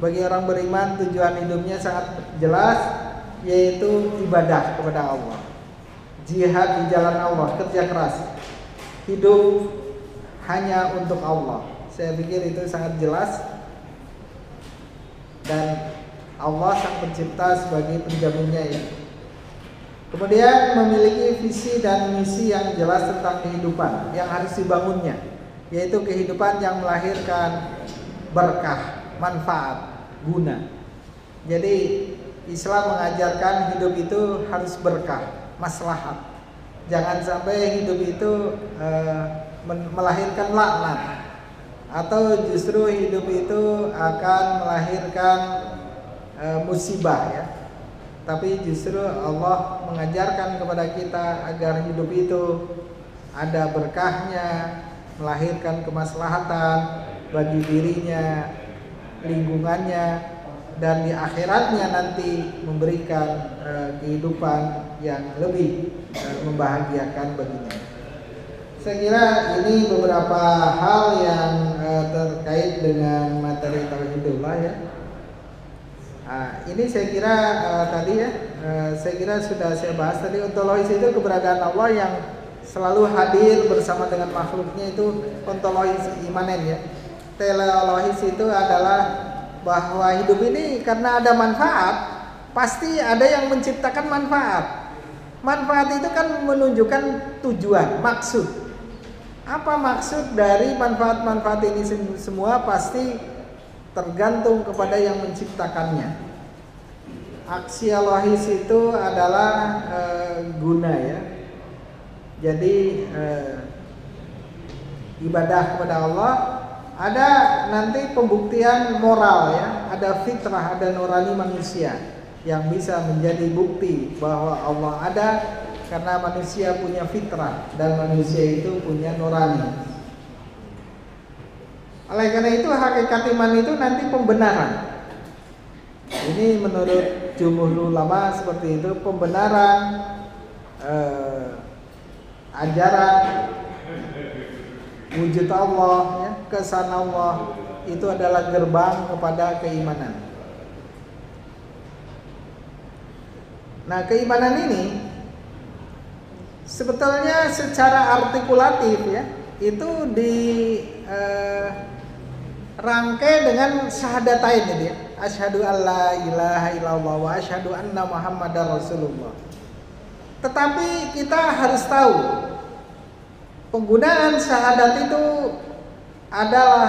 Bagi orang beriman tujuan hidupnya sangat jelas, yaitu ibadah kepada Allah, jihad di jalan Allah, kerja keras, hidup hanya untuk Allah. Saya pikir itu sangat jelas, dan Allah sang pencipta sebagai penjaminnya ya. Kemudian memiliki visi dan misi yang jelas tentang kehidupan yang harus dibangunnya, yaitu kehidupan yang melahirkan berkah, manfaat, guna. Jadi Islam mengajarkan hidup itu harus berkah, maslahat. Jangan sampai hidup itu melahirkan laknat, atau justru hidup itu akan melahirkan musibah ya. Tapi justru Allah mengajarkan kepada kita agar hidup itu ada berkahnya, melahirkan kemaslahatan bagi dirinya, lingkungannya, dan di akhiratnya nanti memberikan kehidupan yang lebih membahagiakan baginya. Saya kira ini beberapa hal yang terkait dengan materi tauhidullah ya. Ini saya kira tadi ya, saya kira sudah saya bahas tadi. Ontologis itu keberadaan Allah yang selalu hadir bersama dengan makhluknya, itu ontologis imanen ya. Teleologis itu adalah bahwa hidup ini karena ada manfaat, pasti ada yang menciptakan manfaat. Manfaat itu kan menunjukkan tujuan, maksud. Apa maksud dari manfaat-manfaat ini semua pasti tergantung kepada yang menciptakannya. Aksiologis itu adalah guna ya. Jadi ibadah kepada Allah, ada nanti pembuktian moral ya, ada fitrah, ada nurani manusia yang bisa menjadi bukti bahwa Allah ada, karena manusia punya fitrah dan manusia itu punya nurani. Oleh karena itu hakikat iman itu nanti pembenaran. Ini menurut jumhur ulama seperti itu, pembenaran ajaran wujud Allah ya, kesan Allah, itu adalah gerbang kepada keimanan. Nah, keimanan ini sebetulnya secara artikulatif ya, itu dirangkai dengan syahadatain ini ya. Asyhadu alla ilaha illallah wa asyhadu anna muhammadar rasulullah. Tetapi kita harus tahu penggunaan syahadat itu adalah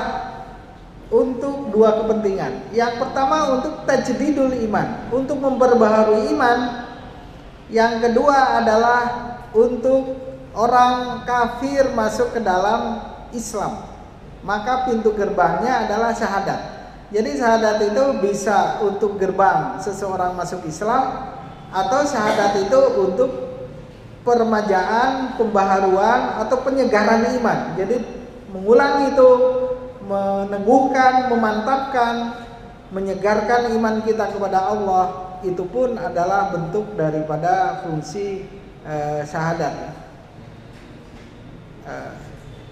untuk dua kepentingan. Yang pertama untuk tajdidul iman, untuk memperbaharui iman. Yang kedua adalah untuk orang kafir masuk ke dalam Islam, maka pintu gerbangnya adalah syahadat. Jadi syahadat itu bisa untuk gerbang seseorang masuk Islam, atau syahadat itu untuk permajaan, pembaharuan, atau penyegaran iman. Jadi mengulang itu, meneguhkan, memantapkan menyegarkan iman kita kepada Allah, itu pun adalah bentuk daripada fungsi syahadat.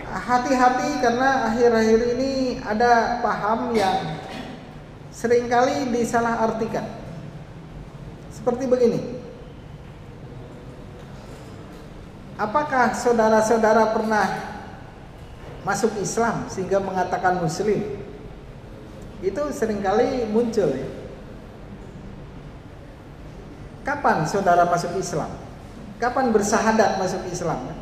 Hati-hati karena akhir-akhir ini ada paham yang seringkali disalahartikan. Seperti begini. Apakah saudara-saudara pernah masuk Islam sehingga mengatakan Muslim? Itu seringkali muncul ya. Kapan saudara masuk Islam? Kapan bersahadat masuk Islam?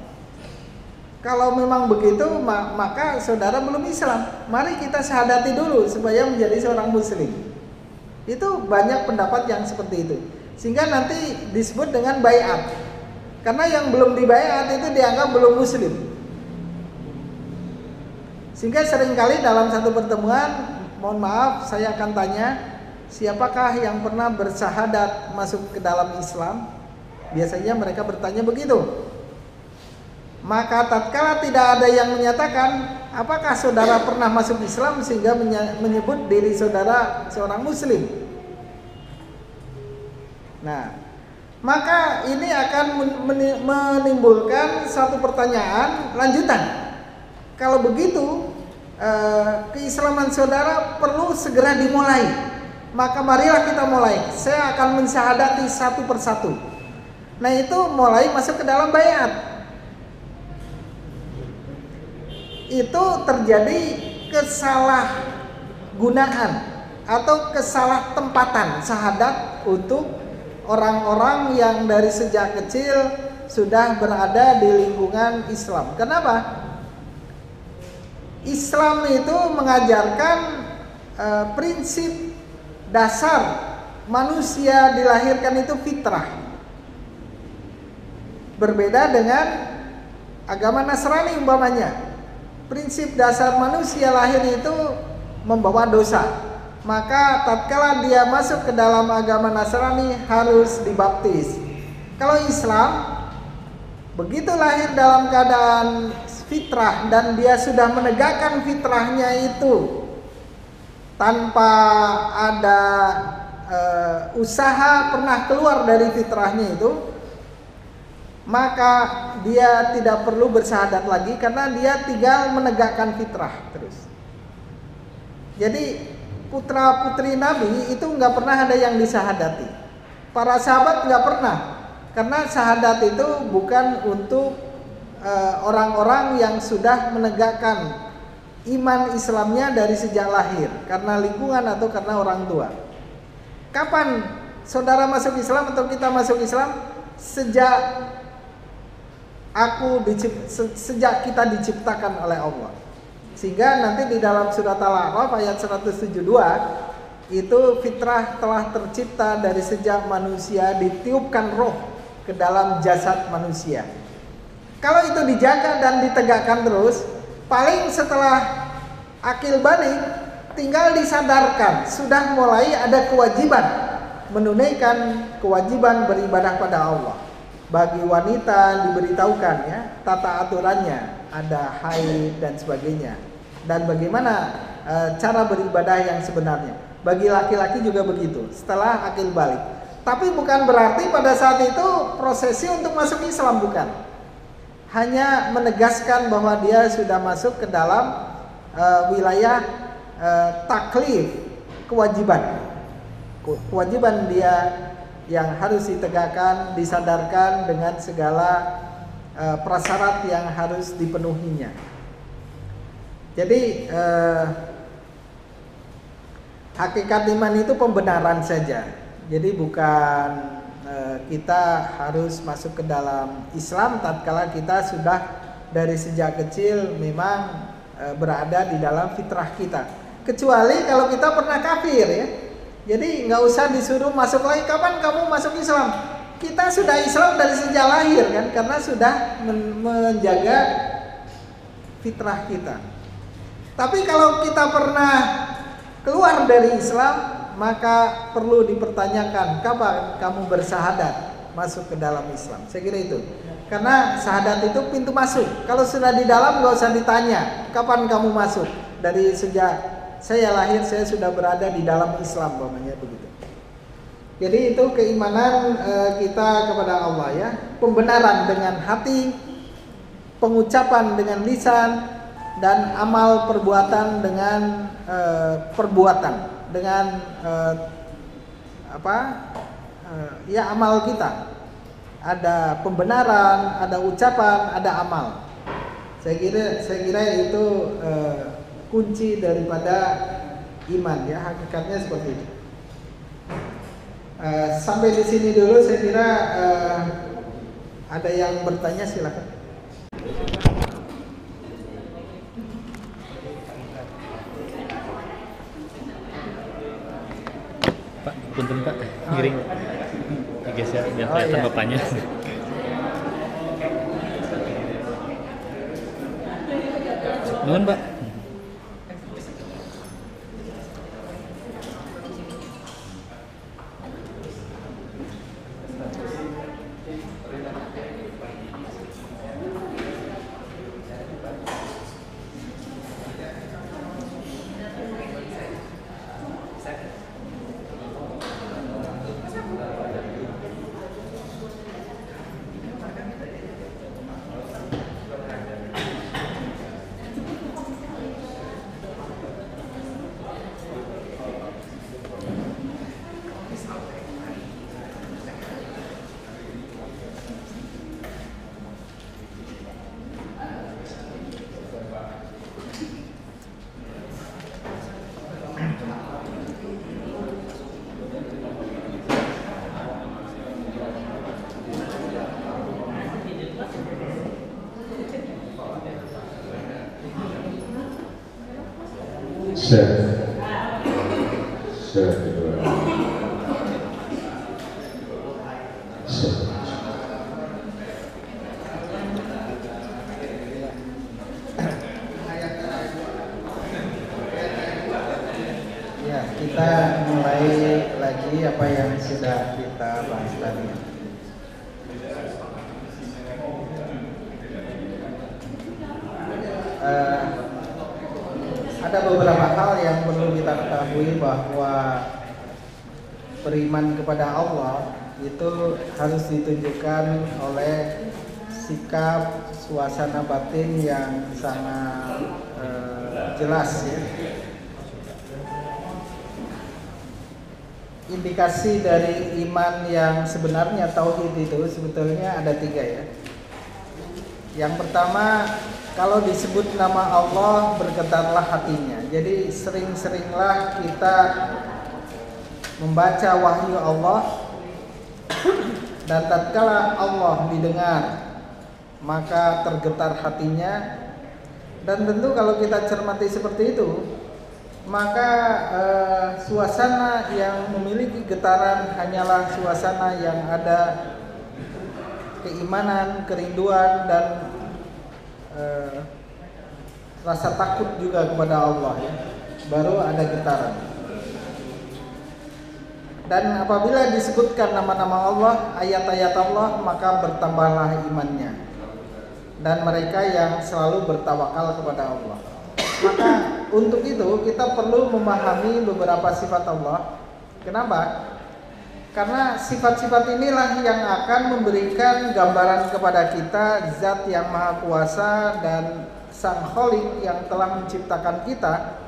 Kalau memang begitu, maka saudara belum Islam. Mari kita syahadati dulu supaya menjadi seorang Muslim. Itu banyak pendapat yang seperti itu. Sehingga nanti disebut dengan baiat. Karena yang belum dibaiat itu dianggap belum Muslim. Sehingga seringkali dalam satu pertemuan, mohon maaf, saya akan tanya, siapakah yang pernah bersahadat masuk ke dalam Islam? Biasanya mereka bertanya begitu. Maka tatkala tidak ada yang menyatakan, apakah saudara pernah masuk Islam sehingga menyebut diri saudara seorang Muslim? Nah, maka ini akan menimbulkan satu pertanyaan lanjutan. Kalau begitu, keislaman saudara perlu segera dimulai. Maka marilah kita mulai. Saya akan mensyahadati satu persatu. Nah, itu mulai masuk ke dalam baiat. Itu terjadi kesalahgunaan atau kesalahtempatan syahadat untuk orang-orang yang dari sejak kecil sudah berada di lingkungan Islam. Kenapa? Islam itu mengajarkan prinsip dasar manusia dilahirkan itu fitrah. Berbeda dengan agama Nasrani umpamanya. Prinsip dasar manusia lahir itu membawa dosa. Maka tatkala dia masuk ke dalam agama Nasrani harus dibaptis. Kalau Islam, begitu lahir dalam keadaan fitrah dan dia sudah menegakkan fitrahnya itu tanpa ada usaha pernah keluar dari fitrahnya itu, maka dia tidak perlu bersyahadat lagi karena dia tinggal menegakkan fitrah terus. Jadi putra putri Nabi itu nggak pernah ada yang disyahadati. Para sahabat nggak pernah, karena syahadat itu bukan untuk orang-orang yang sudah menegakkan iman Islamnya dari sejak lahir karena lingkungan atau karena orang tua. Kapan saudara masuk Islam atau kita masuk Islam? Sejak kita diciptakan oleh Allah. Sehingga nanti di dalam surat Al-A'raf ayat 172 itu fitrah telah tercipta dari sejak manusia ditiupkan roh ke dalam jasad manusia. Kalau itu dijaga dan ditegakkan terus, paling setelah akil balik tinggal disadarkan sudah mulai ada kewajiban menunaikan kewajiban beribadah pada Allah. Bagi wanita diberitahukan ya tata aturannya, ada haid dan sebagainya, dan bagaimana cara beribadah yang sebenarnya. Bagi laki-laki juga begitu setelah akil balik. Tapi bukan berarti pada saat itu prosesi untuk masuk Islam, bukan. Hanya menegaskan bahwa dia sudah masuk ke dalam wilayah taklif, kewajiban dia yang harus ditegakkan, disadarkan dengan segala prasyarat yang harus dipenuhinya. Jadi hakikat iman itu pembenaran saja. Jadi bukan kita harus masuk ke dalam Islam tatkala kita sudah dari sejak kecil memang berada di dalam fitrah kita. Kecuali kalau kita pernah kafir ya. Jadi nggak usah disuruh masuk lagi. Kapan kamu masuk Islam? Kita sudah Islam dari sejak lahir kan, karena sudah menjaga fitrah kita. Tapi kalau kita pernah keluar dari Islam, maka perlu dipertanyakan kapan kamu bersyahadat masuk ke dalam Islam. Saya kira itu. Karena syahadat itu pintu masuk. Kalau sudah di dalam nggak usah ditanya kapan kamu masuk. Dari sejak saya lahir, saya sudah berada di dalam Islam, umpamanya begitu. Jadi itu keimanan kita kepada Allah ya, pembenaran dengan hati, pengucapan dengan lisan, dan amal perbuatan dengan perbuatan, dengan ya amal kita. Ada pembenaran, ada ucapan, ada amal. Saya kira itu kunci daripada iman ya, hakikatnya seperti itu. Sampai di sini dulu, saya kira ada yang bertanya, silakan. Pak, punten Pak, miring. Geser biar kelihatan bapaknya. Nuhun, Pak. Ya, kita mulai lagi apa yang sudah kita bahas tadi. Ada beberapa hal yang perlu kita ketahui, bahwa beriman kepada Allah itu harus ditunjukkan oleh sikap suasana batin yang sangat jelas ya. Indikasi dari iman yang sebenarnya, tauhid itu sebetulnya ada 3 ya. Yang pertama, kalau disebut nama Allah, bergetarlah hatinya. Jadi sering-seringlah kita membaca wahyu Allah, dan tatkala Allah didengar, maka tergetar hatinya. Dan tentu kalau kita cermati seperti itu, maka suasana yang memiliki getaran hanyalah suasana yang ada keimanan, kerinduan, dan rasa takut juga kepada Allah ya. Baru ada getaran. Dan apabila disebutkan nama-nama Allah, ayat-ayat Allah, maka bertambahlah imannya. Dan mereka yang selalu bertawakal kepada Allah. Maka untuk itu kita perlu memahami beberapa sifat Allah. Kenapa? Karena sifat-sifat inilah yang akan memberikan gambaran kepada kita zat yang maha kuasa dan sang Khalik yang telah menciptakan kita.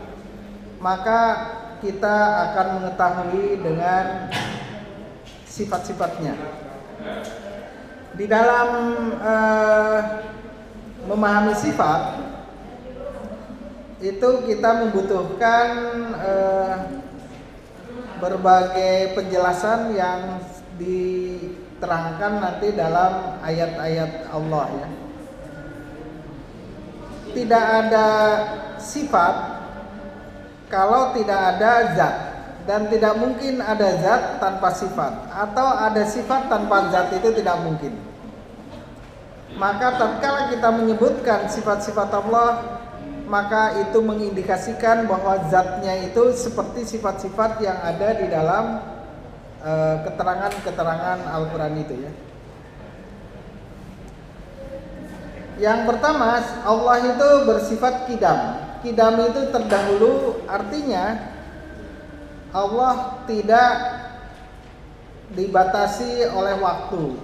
Maka kita akan mengetahui dengan sifat-sifatnya. Di dalam memahami sifat itu kita membutuhkan berbagai penjelasan yang diterangkan nanti dalam ayat-ayat Allah ya. Tidak ada sifat kalau tidak ada zat, dan tidak mungkin ada zat tanpa sifat, atau ada sifat tanpa zat itu tidak mungkin. Maka tatkala kita menyebutkan sifat-sifat Allah, maka itu mengindikasikan bahwa zatnya itu seperti sifat-sifat yang ada di dalam keterangan-keterangan Al-Quran itu ya. Yang pertama, Allah itu bersifat qidam. kidam itu terdahulu, artinya Allah tidak dibatasi oleh waktu.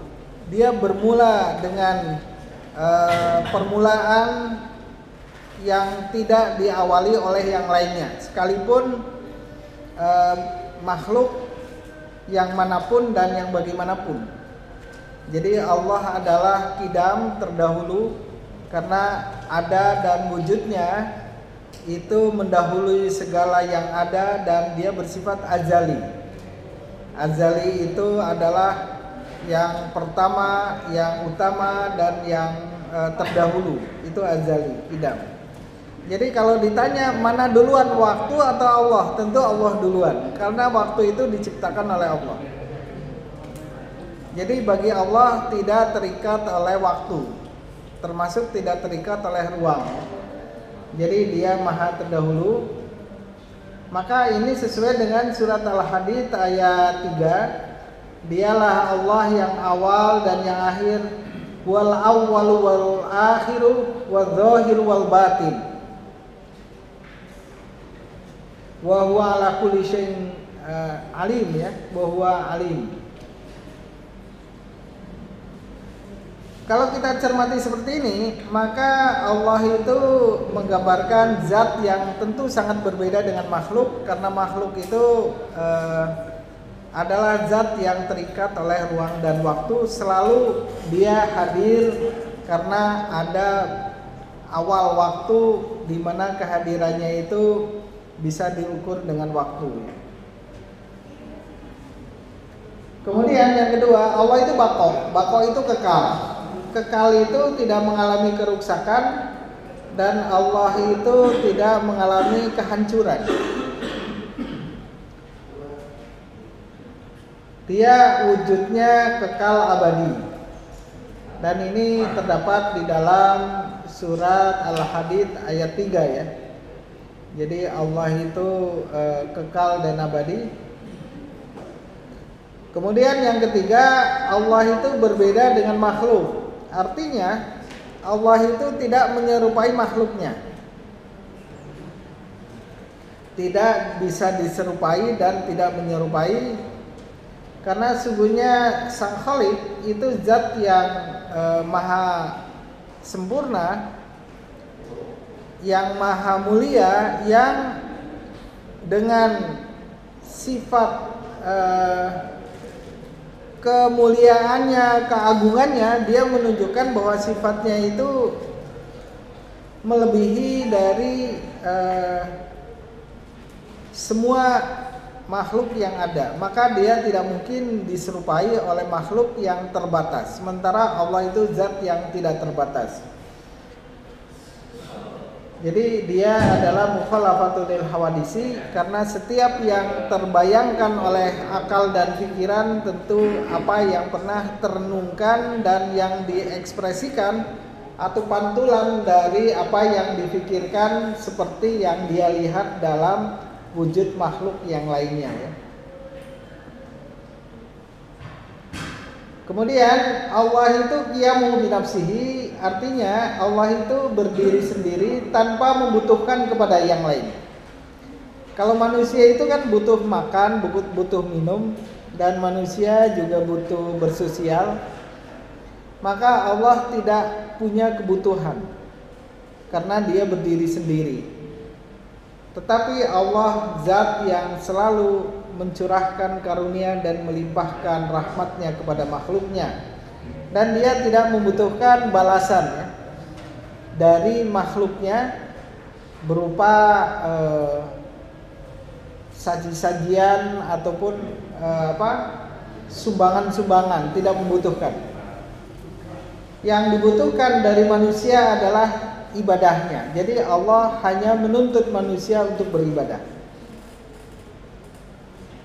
Dia bermula dengan permulaan yang tidak diawali oleh yang lainnya, sekalipun makhluk yang manapun dan yang bagaimanapun. Jadi Allah adalah kidam, terdahulu, karena ada dan wujudnya itu mendahului segala yang ada, dan dia bersifat azali. Azali itu adalah yang pertama, yang utama, dan yang terdahulu. Itu azali, kidam. Jadi kalau ditanya mana duluan, waktu atau Allah, tentu Allah duluan, karena waktu itu diciptakan oleh Allah. Jadi bagi Allah tidak terikat oleh waktu, termasuk tidak terikat oleh ruang. Jadi dia maha terdahulu. Maka ini sesuai dengan surat Al-Hadid ayat 3. Dialah Allah yang awal dan yang akhir, wal awwalu wal akhiru wal zahiru wal batin, wa huwa ala kulli syai'in alim, ya, wa huwa alim. Kalau kita cermati seperti ini, maka Allah itu menggambarkan zat yang tentu sangat berbeda dengan makhluk, karena makhluk itu adalah zat yang terikat oleh ruang dan waktu. Selalu dia hadir karena ada awal waktu di mana kehadirannya itu bisa diukur dengan waktu. Kemudian yang kedua, Allah itu baqo. Baqo itu kekal. Kekal itu tidak mengalami keruksakan, dan Allah itu tidak mengalami kehancuran. Dia wujudnya kekal abadi. Dan ini terdapat di dalam surat Al-Hadid ayat 3, ya. Jadi Allah itu kekal dan abadi. Kemudian yang ketiga, Allah itu berbeda dengan makhluk. Artinya Allah itu tidak menyerupai makhluknya, tidak bisa diserupai dan tidak menyerupai, karena sungguhnya Sang Khalik itu zat yang maha sempurna, yang maha mulia, yang dengan sifat kemuliaannya, keagungannya, dia menunjukkan bahwa sifatnya itu melebihi dari semua makhluk yang ada. Maka dia tidak mungkin diserupai oleh makhluk yang terbatas, sementara Allah itu zat yang tidak terbatas. Jadi dia adalah mukhalafatul lil hawadisi, karena setiap yang terbayangkan oleh akal dan pikiran, tentu apa yang pernah terenungkan dan yang diekspresikan atau pantulan dari apa yang dipikirkan, seperti yang dia lihat dalam wujud makhluk yang lainnya, ya. Kemudian Allah itu qiyamu binafsihi, artinya Allah itu berdiri sendiri tanpa membutuhkan kepada yang lain. Kalau manusia itu kan butuh makan, butuh minum, dan manusia juga butuh bersosial. Maka Allah tidak punya kebutuhan karena dia berdiri sendiri. Tetapi Allah zat yang selalu mencurahkan karunia dan melimpahkan rahmatnya kepada makhluknya, dan dia tidak membutuhkan balasan, ya, dari makhluknya berupa saji-sajian ataupun sumbangan-sumbangan, tidak membutuhkan. Yang dibutuhkan dari manusia adalah ibadahnya. Jadi Allah hanya menuntut manusia untuk beribadah.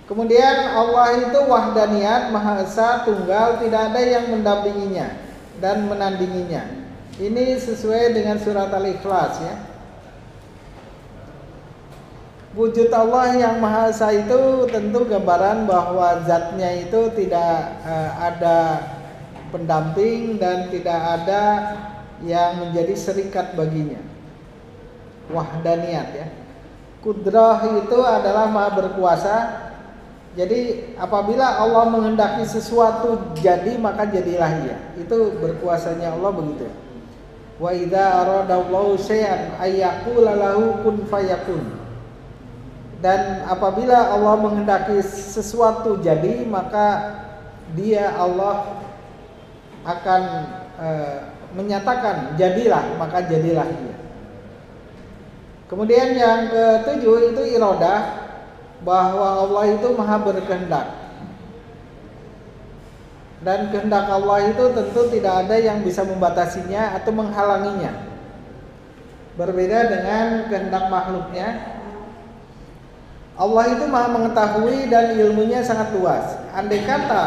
Kemudian Allah itu wahdaniyat, Maha Esa, tunggal, tidak ada yang mendampinginya dan menandinginya. Ini sesuai dengan surat Al-Ikhlas, ya. Wujud Allah yang Maha Esa itu tentu gambaran bahwa zatnya itu tidak ada pendamping dan tidak ada yang menjadi serikat baginya. wahdaniyat ya. Kudrah itu adalah Maha berkuasa. Jadi apabila Allah menghendaki sesuatu jadi, maka jadilah ia. Itu berkuasanya Allah begitu. Wa idza aradallahu syai'an ayyaqula lahu kun fayakun. Dan apabila Allah menghendaki sesuatu jadi, maka dia Allah akan menyatakan jadilah, maka jadilah dia. Kemudian yang ketujuh itu iradah, bahwa Allah itu maha berkehendak. Dan kehendak Allah itu tentu tidak ada yang bisa membatasinya atau menghalanginya. Berbeda dengan kehendak makhluknya. Allah itu maha mengetahui dan ilmunya sangat luas. Andai kata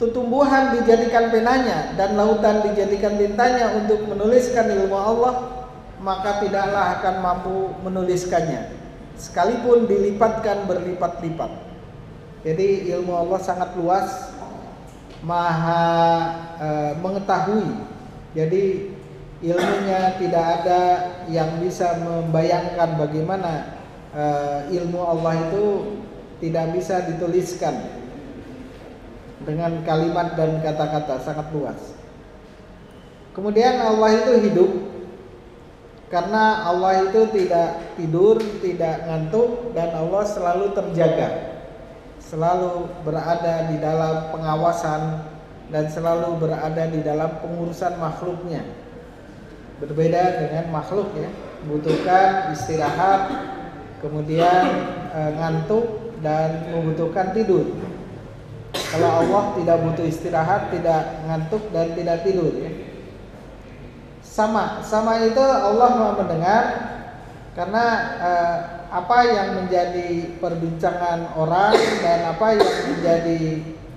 tumbuhan dijadikan penanya dan lautan dijadikan tintanya untuk menuliskan ilmu Allah, maka tidaklah akan mampu menuliskannya, sekalipun dilipatkan berlipat-lipat. Jadi ilmu Allah sangat luas, maha mengetahui. Jadi ilmunya tidak ada yang bisa membayangkan bagaimana ilmu Allah itu tidak bisa dituliskan dengan kalimat dan kata-kata, sangat luas. Kemudian Allah itu hidup, karena Allah itu tidak tidur, tidak ngantuk, dan Allah selalu terjaga, selalu berada di dalam pengawasan dan selalu berada di dalam pengurusan makhluknya. Berbeda dengan makhluk ya, membutuhkan istirahat, kemudian ngantuk dan membutuhkan tidur. Kalau Allah tidak butuh istirahat, tidak ngantuk dan tidak tidur ya. Sama itu Allah Maha mendengar, karena apa yang menjadi perbincangan orang dan apa yang menjadi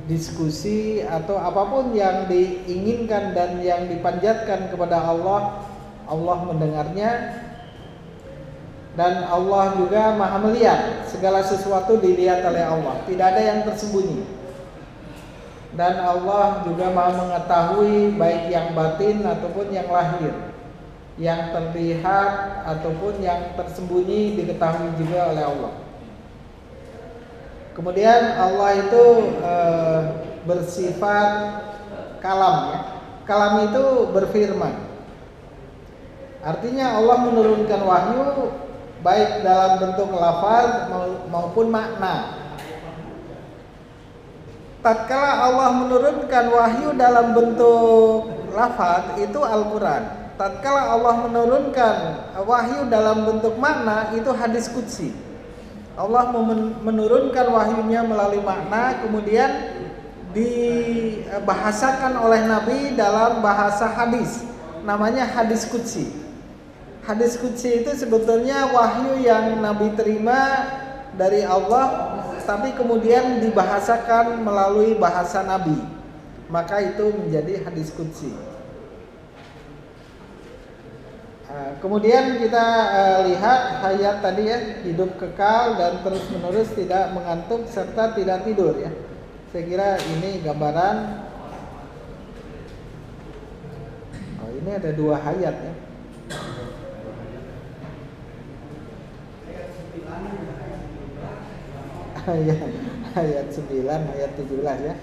diskusi atau apapun yang diinginkan dan yang dipanjatkan kepada Allah, Allah mendengarnya. Dan Allah juga Maha melihat, segala sesuatu dilihat oleh Allah, tidak ada yang tersembunyi. Dan Allah juga Maha mengetahui baik yang batin ataupun yang lahir, yang terlihat ataupun yang tersembunyi diketahui juga oleh Allah. Kemudian Allah itu bersifat kalam ya. Kalam itu berfirman. Artinya Allah menurunkan wahyu baik dalam bentuk lafaz maupun makna. Tatkala Allah menurunkan wahyu dalam bentuk lafaz itu Al-Quran. Tatkala Allah menurunkan wahyu dalam bentuk makna itu hadis qudsi. Allah menurunkan wahyunya melalui makna, kemudian dibahasakan oleh Nabi dalam bahasa hadis, namanya hadis qudsi. Hadis qudsi itu sebetulnya wahyu yang Nabi terima dari Allah, tapi kemudian dibahasakan melalui bahasa Nabi, maka itu menjadi hadis qudsi. Kemudian kita lihat hayat tadi ya, hidup kekal dan terus menerus, tidak mengantuk serta tidak tidur ya. Saya kira ini gambaran. Oh, ini ada dua hayat ya. Ayat 9, ayat 17 ya.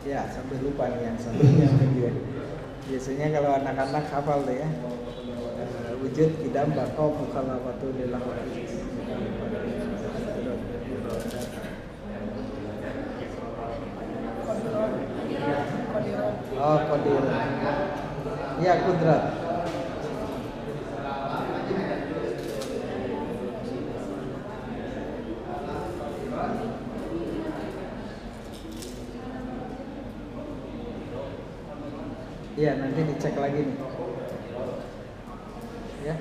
Ya, sampai lupa nih yang satunya dia. Biasanya kalau anak-anak hafal tuh ya. Wujud kidam baqau mukhalafatu lil wajib. Oh, qadir. Ya, kudrat. Ya, nanti dicek lagi nih. Ya.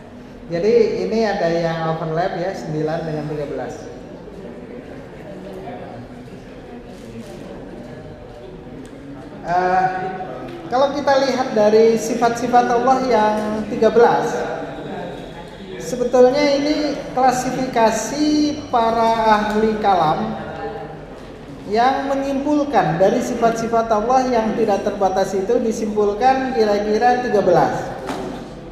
Jadi ini ada yang overlap ya, 9 dengan 13. Kalau kita lihat dari sifat-sifat Allah yang 13, Sebetulnya ini klasifikasi para ahli kalam yang menyimpulkan dari sifat-sifat Allah yang tidak terbatas itu disimpulkan kira-kira 13.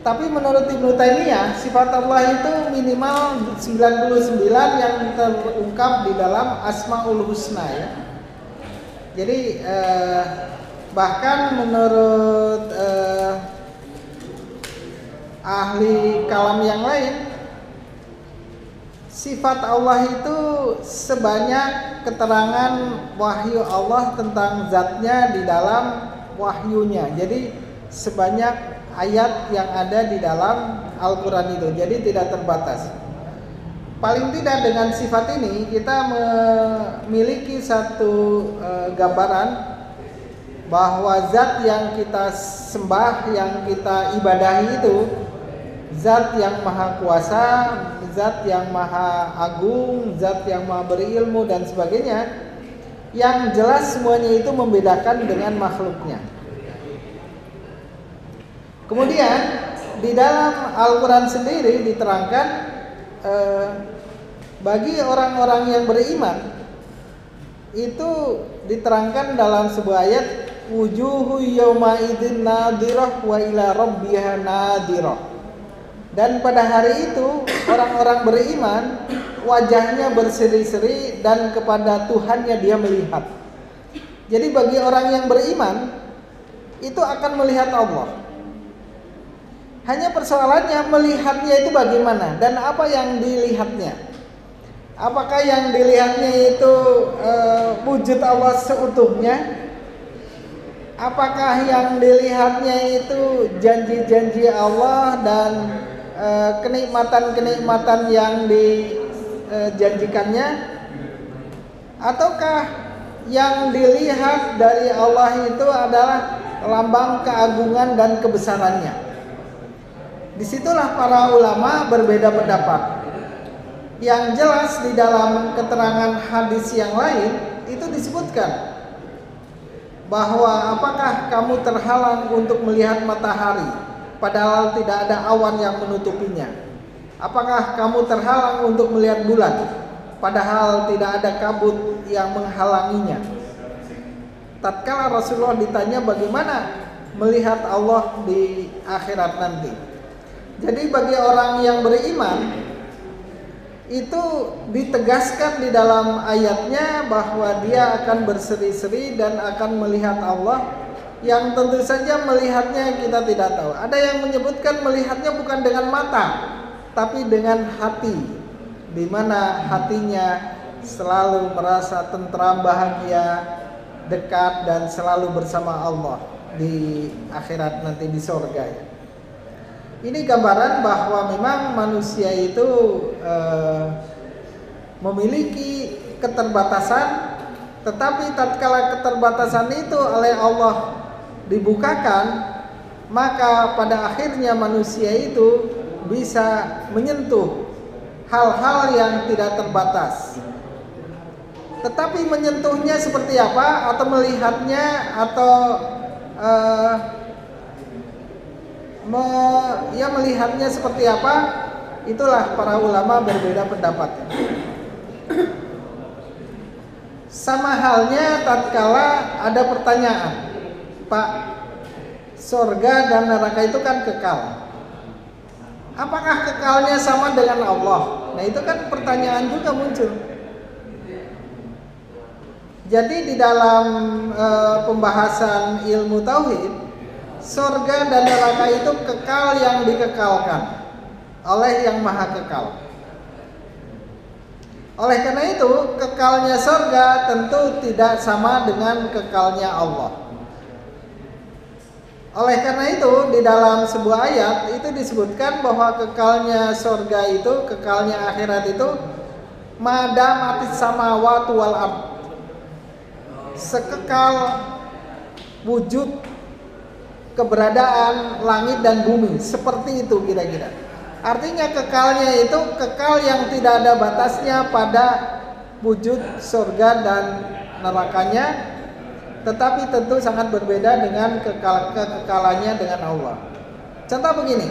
Tapi menurut Ibnu Taimiyah, sifat Allah itu minimal 99 yang terungkap di dalam Asmaul Husna ya. Jadi bahkan menurut ahli kalam yang lain, sifat Allah itu sebanyak keterangan wahyu Allah tentang zatnya di dalam wahyunya. Jadi sebanyak ayat yang ada di dalam Al-Quran itu, jadi tidak terbatas. Paling tidak dengan sifat ini kita memiliki satu gambaran bahwa zat yang kita sembah, yang kita ibadahi itu zat yang maha kuasa, zat yang maha agung, zat yang maha berilmu dan sebagainya, yang jelas semuanya itu membedakan dengan makhluknya. Kemudian di dalam Al-Quran sendiri diterangkan bagi orang-orang yang beriman itu diterangkan dalam sebuah ayat, wujuhu yawma idzin nadhirah wa ila rabbiha nadhirah. Dan pada hari itu orang-orang beriman wajahnya berseri-seri dan kepada Tuhannya dia melihat. Jadi bagi orang yang beriman itu akan melihat Allah. Hanya persoalannya melihatnya itu bagaimana dan apa yang dilihatnya. Apakah yang dilihatnya itu wujud Allah seutuhnya? Apakah yang dilihatnya itu janji-janji Allah dan kenikmatan-kenikmatan yang dijanjikannya? Ataukah yang dilihat dari Allah itu adalah lambang keagungan dan kebesarannya? Disitulah para ulama berbeda pendapat. Yang jelas di dalam keterangan hadis yang lain itu disebutkan bahwa apakah kamu terhalang untuk melihat matahari padahal tidak ada awan yang menutupinya? Apakah kamu terhalang untuk melihat bulan padahal tidak ada kabut yang menghalanginya? Tatkala Rasulullah ditanya bagaimana melihat Allah di akhirat nanti. Jadi bagi orang yang beriman itu ditegaskan di dalam ayatnya bahwa dia akan berseri-seri dan akan melihat Allah, yang tentu saja melihatnya kita tidak tahu. Ada yang menyebutkan melihatnya bukan dengan mata tapi dengan hati, di mana hatinya selalu merasa tentram, bahagia, dekat dan selalu bersama Allah di akhirat nanti di surga ya. Ini gambaran bahwa memang manusia itu memiliki keterbatasan, tetapi tatkala keterbatasan itu oleh Allah dibukakan, maka pada akhirnya manusia itu bisa menyentuh hal-hal yang tidak terbatas. Tetapi menyentuhnya seperti apa, atau melihatnya, atau melihatnya seperti apa, itulah para ulama berbeda pendapat. Sama halnya tatkala ada pertanyaan, Pak, surga dan neraka itu kan kekal. Apakah kekalnya sama dengan Allah? Nah itu kan pertanyaan juga muncul. Jadi di dalam pembahasan ilmu tauhid, surga dan neraka itu kekal yang dikekalkan oleh yang maha kekal. Oleh karena itu kekalnya surga tentu tidak sama dengan kekalnya Allah. Oleh karena itu di dalam sebuah ayat itu disebutkan bahwa kekalnya surga itu, kekalnya akhirat itu madamatis samawati wal ard, sekekal wujud keberadaan langit dan bumi, seperti itu kira-kira. Artinya kekalnya itu kekal yang tidak ada batasnya pada wujud surga dan nerakanya, tetapi tentu sangat berbeda dengan kekekalannya dengan Allah. Contoh begini,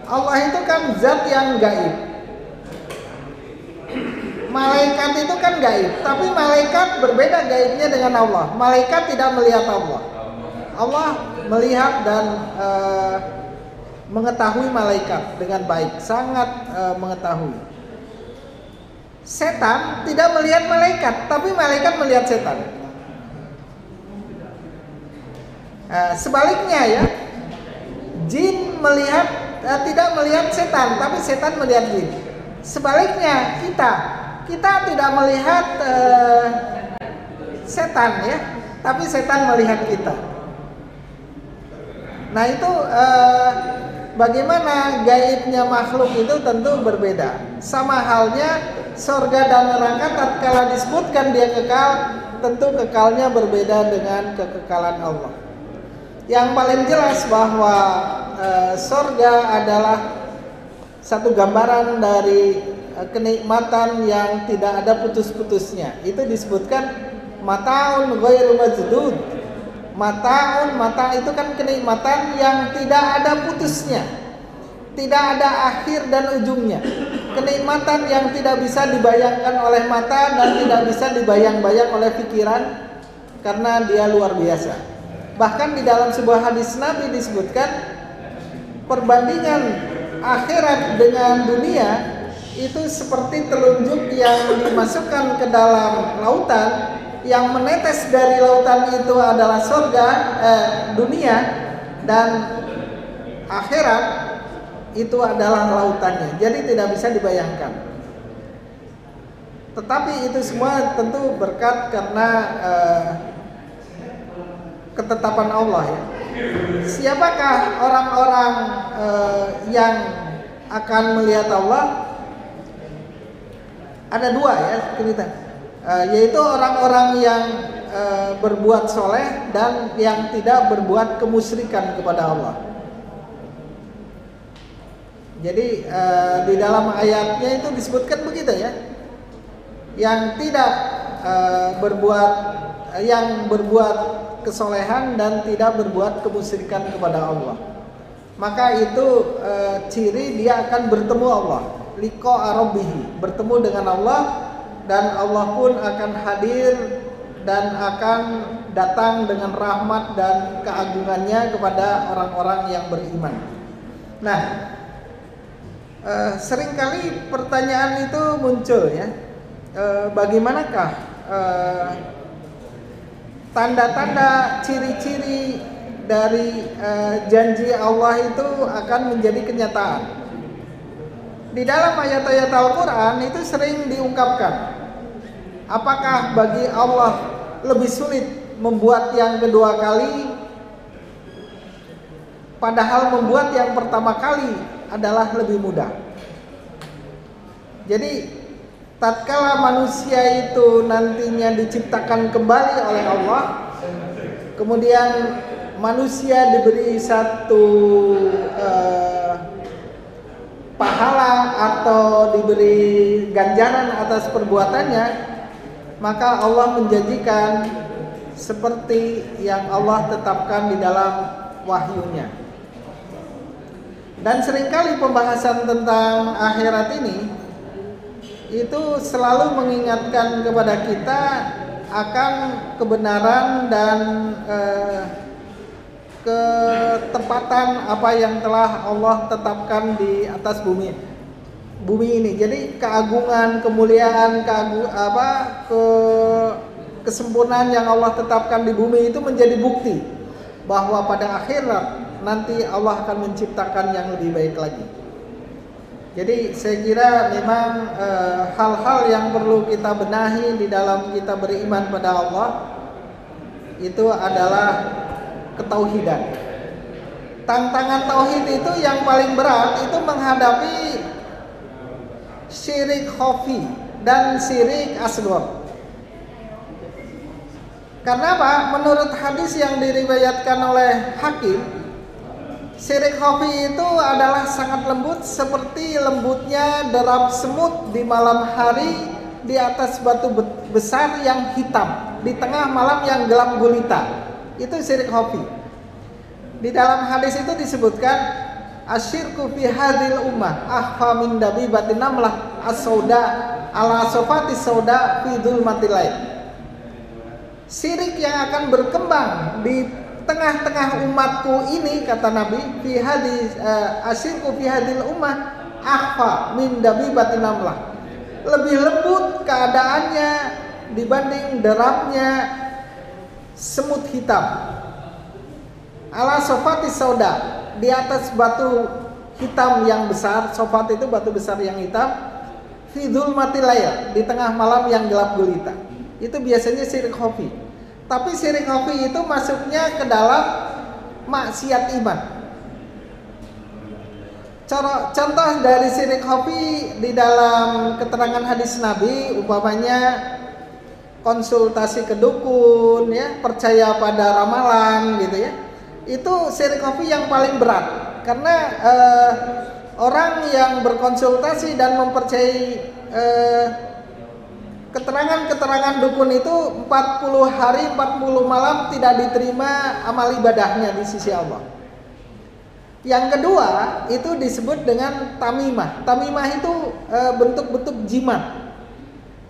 Allah itu kan zat yang gaib. Malaikat itu kan gaib, tapi malaikat berbeda gaibnya dengan Allah. Malaikat tidak melihat Allah. Allah melihat dan mengetahui malaikat dengan baik, sangat mengetahui. Setan tidak melihat malaikat, tapi malaikat melihat setan. Sebaliknya ya, jin tidak melihat setan, tapi setan melihat jin. Sebaliknya kita tidak melihat setan ya, tapi setan melihat kita. Nah itu bagaimana gaibnya makhluk itu tentu berbeda. Sama halnya surga dan neraka tatkala disebutkan dia kekal, tentu kekalnya berbeda dengan kekekalan Allah. Yang paling jelas bahwa surga adalah satu gambaran dari kenikmatan yang tidak ada putus-putusnya. Itu disebutkan mataun ghairu majdud. Mata itu kan kenikmatan yang tidak ada putusnya, tidak ada akhir dan ujungnya. Kenikmatan yang tidak bisa dibayangkan oleh mata dan tidak bisa dibayang-bayang oleh pikiran, karena dia luar biasa. Bahkan di dalam sebuah hadis Nabi disebutkan perbandingan akhirat dengan dunia itu seperti telunjuk yang dimasukkan ke dalam lautan. Yang menetes dari lautan itu adalah surga, dunia, dan akhirat itu adalah lautannya. Jadi tidak bisa dibayangkan. Tetapi itu semua tentu berkat karena ketetapan Allah ya. Siapakah orang-orang yang akan melihat Allah? Ada dua ya cerita. Yaitu orang-orang yang berbuat soleh dan yang tidak berbuat kemusyrikan kepada Allah. Jadi di dalam ayatnya itu disebutkan begitu ya, yang tidak berbuat kesolehan dan tidak berbuat kemusyrikan kepada Allah. Maka itu ciri dia akan bertemu Allah, liqa rabbih, bertemu dengan Allah. Dan Allah pun akan hadir dan akan datang dengan rahmat dan keagungannya kepada orang-orang yang beriman. Nah, seringkali pertanyaan itu muncul ya, bagaimanakah tanda-tanda ciri-ciri dari janji Allah itu akan menjadi kenyataan. Di dalam ayat-ayat Al-Quran itu sering diungkapkan, apakah bagi Allah lebih sulit membuat yang kedua kali, padahal membuat yang pertama kali adalah lebih mudah. Jadi tatkala manusia itu nantinya diciptakan kembali oleh Allah, kemudian manusia diberi satu pahala atau diberi ganjaran atas perbuatannya, maka Allah menjanjikan seperti yang Allah tetapkan di dalam wahyunya. Dan seringkali pembahasan tentang akhirat ini itu selalu mengingatkan kepada kita akan kebenaran dan ketepatan apa yang telah Allah tetapkan di atas bumi ini. Jadi keagungan, kemuliaan, kesempurnaan yang Allah tetapkan di bumi itu menjadi bukti bahwa pada akhirat nanti Allah akan menciptakan yang lebih baik lagi. Jadi saya kira memang hal-hal yang perlu kita benahi di dalam kita beriman pada Allah itu adalah ketauhidan. Tantangan tauhid itu yang paling berat itu menghadapi syirik khafi dan syirik asghar. Karena apa? Menurut hadis yang diriwayatkan oleh Hakim, syirik khafi itu adalah sangat lembut seperti lembutnya derap semut di malam hari di atas batu besar yang hitam di tengah malam yang gelap gulita. Itu syirik khafi. Di dalam hadis itu disebutkan asyirku fi hadhil ummah akhfa min dabibatin namlah as-sauda ala sofati sauda fi dzulmatil lail. Syirik yang akan berkembang di tengah-tengah umatku ini, kata Nabi, fi hadis asyirku fi hadhil ummah akhfa min dabibatin namlah. Lebih lembut keadaannya dibanding derapnya semut hitam. Ala sofati sauda, di atas batu hitam yang besar. Sofat itu batu besar yang hitam. Fi dzulmatil lail, di tengah malam yang gelap gulita. Itu biasanya syirik khafi. Tapi syirik khafi itu masuknya ke dalam maksiat iman. Contoh dari syirik khafi di dalam keterangan hadis Nabi, umpamanya konsultasi ke dukun, ya, percaya pada ramalan, gitu ya. Itu syirik khafi yang paling berat, karena orang yang berkonsultasi dan mempercayai keterangan-keterangan dukun itu 40 hari 40 malam tidak diterima amal ibadahnya di sisi Allah. Yang kedua itu disebut dengan tamimah. Tamimah itu bentuk-bentuk jimat.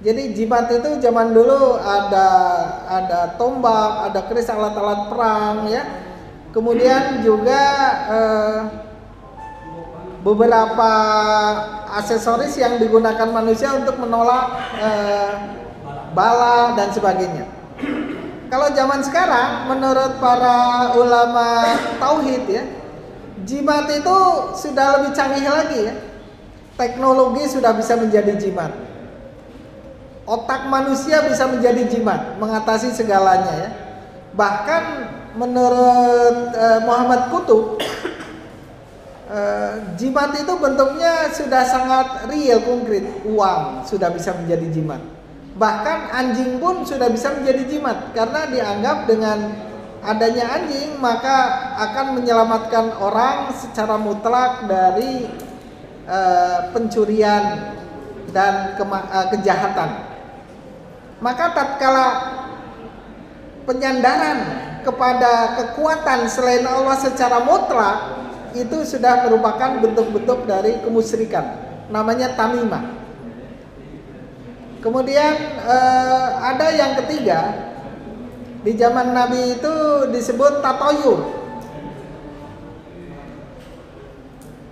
Jadi jimat itu zaman dulu ada tombak, ada keris, alat-alat perang, ya. Kemudian juga beberapa aksesoris yang digunakan manusia untuk menolak bala dan sebagainya. Kalau zaman sekarang, menurut para ulama tauhid, ya, jimat itu sudah lebih canggih lagi, ya. Teknologi sudah bisa menjadi jimat. Otak manusia bisa menjadi jimat, mengatasi segalanya, ya. Bahkan menurut Muhammad Qutb, jimat itu bentuknya sudah sangat real, konkret. Uang sudah bisa menjadi jimat. Bahkan anjing pun sudah bisa menjadi jimat, karena dianggap dengan adanya anjing maka akan menyelamatkan orang secara mutlak dari pencurian dan kejahatan. Maka tatkala penyandaran kepada kekuatan selain Allah secara mutlak, itu sudah merupakan bentuk-bentuk dari kemusyrikan, namanya tamimah. Kemudian ada yang ketiga, di zaman Nabi itu disebut tatoyur.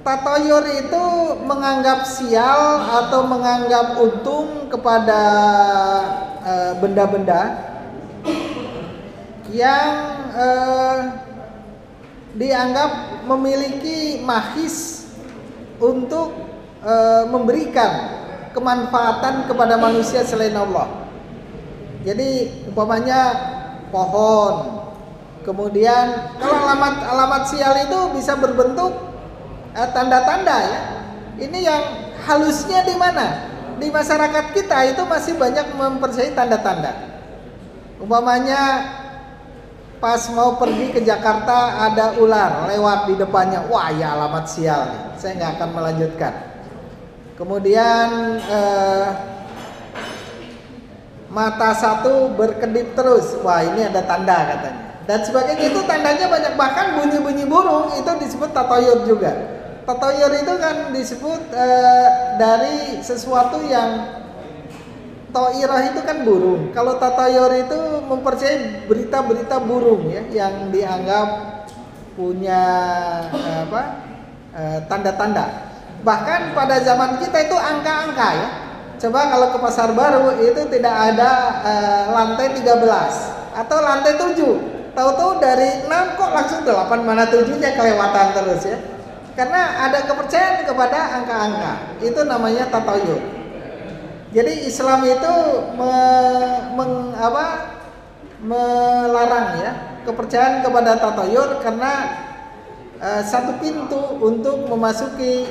Tatoyur itu menganggap sial atau menganggap untung kepada benda-benda yang dianggap memiliki mahis untuk memberikan kemanfaatan kepada manusia selain Allah. Jadi umpamanya pohon, kemudian kalau alamat sial itu bisa berbentuk tanda-tanda, ya. Ini yang halusnya di mana? Di masyarakat kita itu masih banyak mempercayai tanda-tanda. Umpamanya pas mau pergi ke Jakarta ada ular lewat di depannya, wah ya alamat sial nih. Saya nggak akan melanjutkan. Kemudian mata satu berkedip terus, wah ini ada tanda katanya. Dan sebagainya, itu tandanya banyak. Bahkan bunyi-bunyi burung itu disebut tatoyur juga. Tatoyur itu kan disebut dari sesuatu yang toirah itu kan burung. Kalau tatoyur itu mempercayai berita-berita burung, ya, yang dianggap punya tanda-tanda. Bahkan pada zaman kita itu angka-angka, ya. Coba kalau ke Pasar Baru itu tidak ada lantai 13 atau lantai 7. Tahu-tahu dari 6 kok langsung 8, mana 7-nya kelewatan terus, ya. Karena ada kepercayaan kepada angka-angka. Itu namanya tatoyur. Jadi Islam itu melarang, ya, kepercayaan kepada tatoyur, karena satu pintu untuk memasuki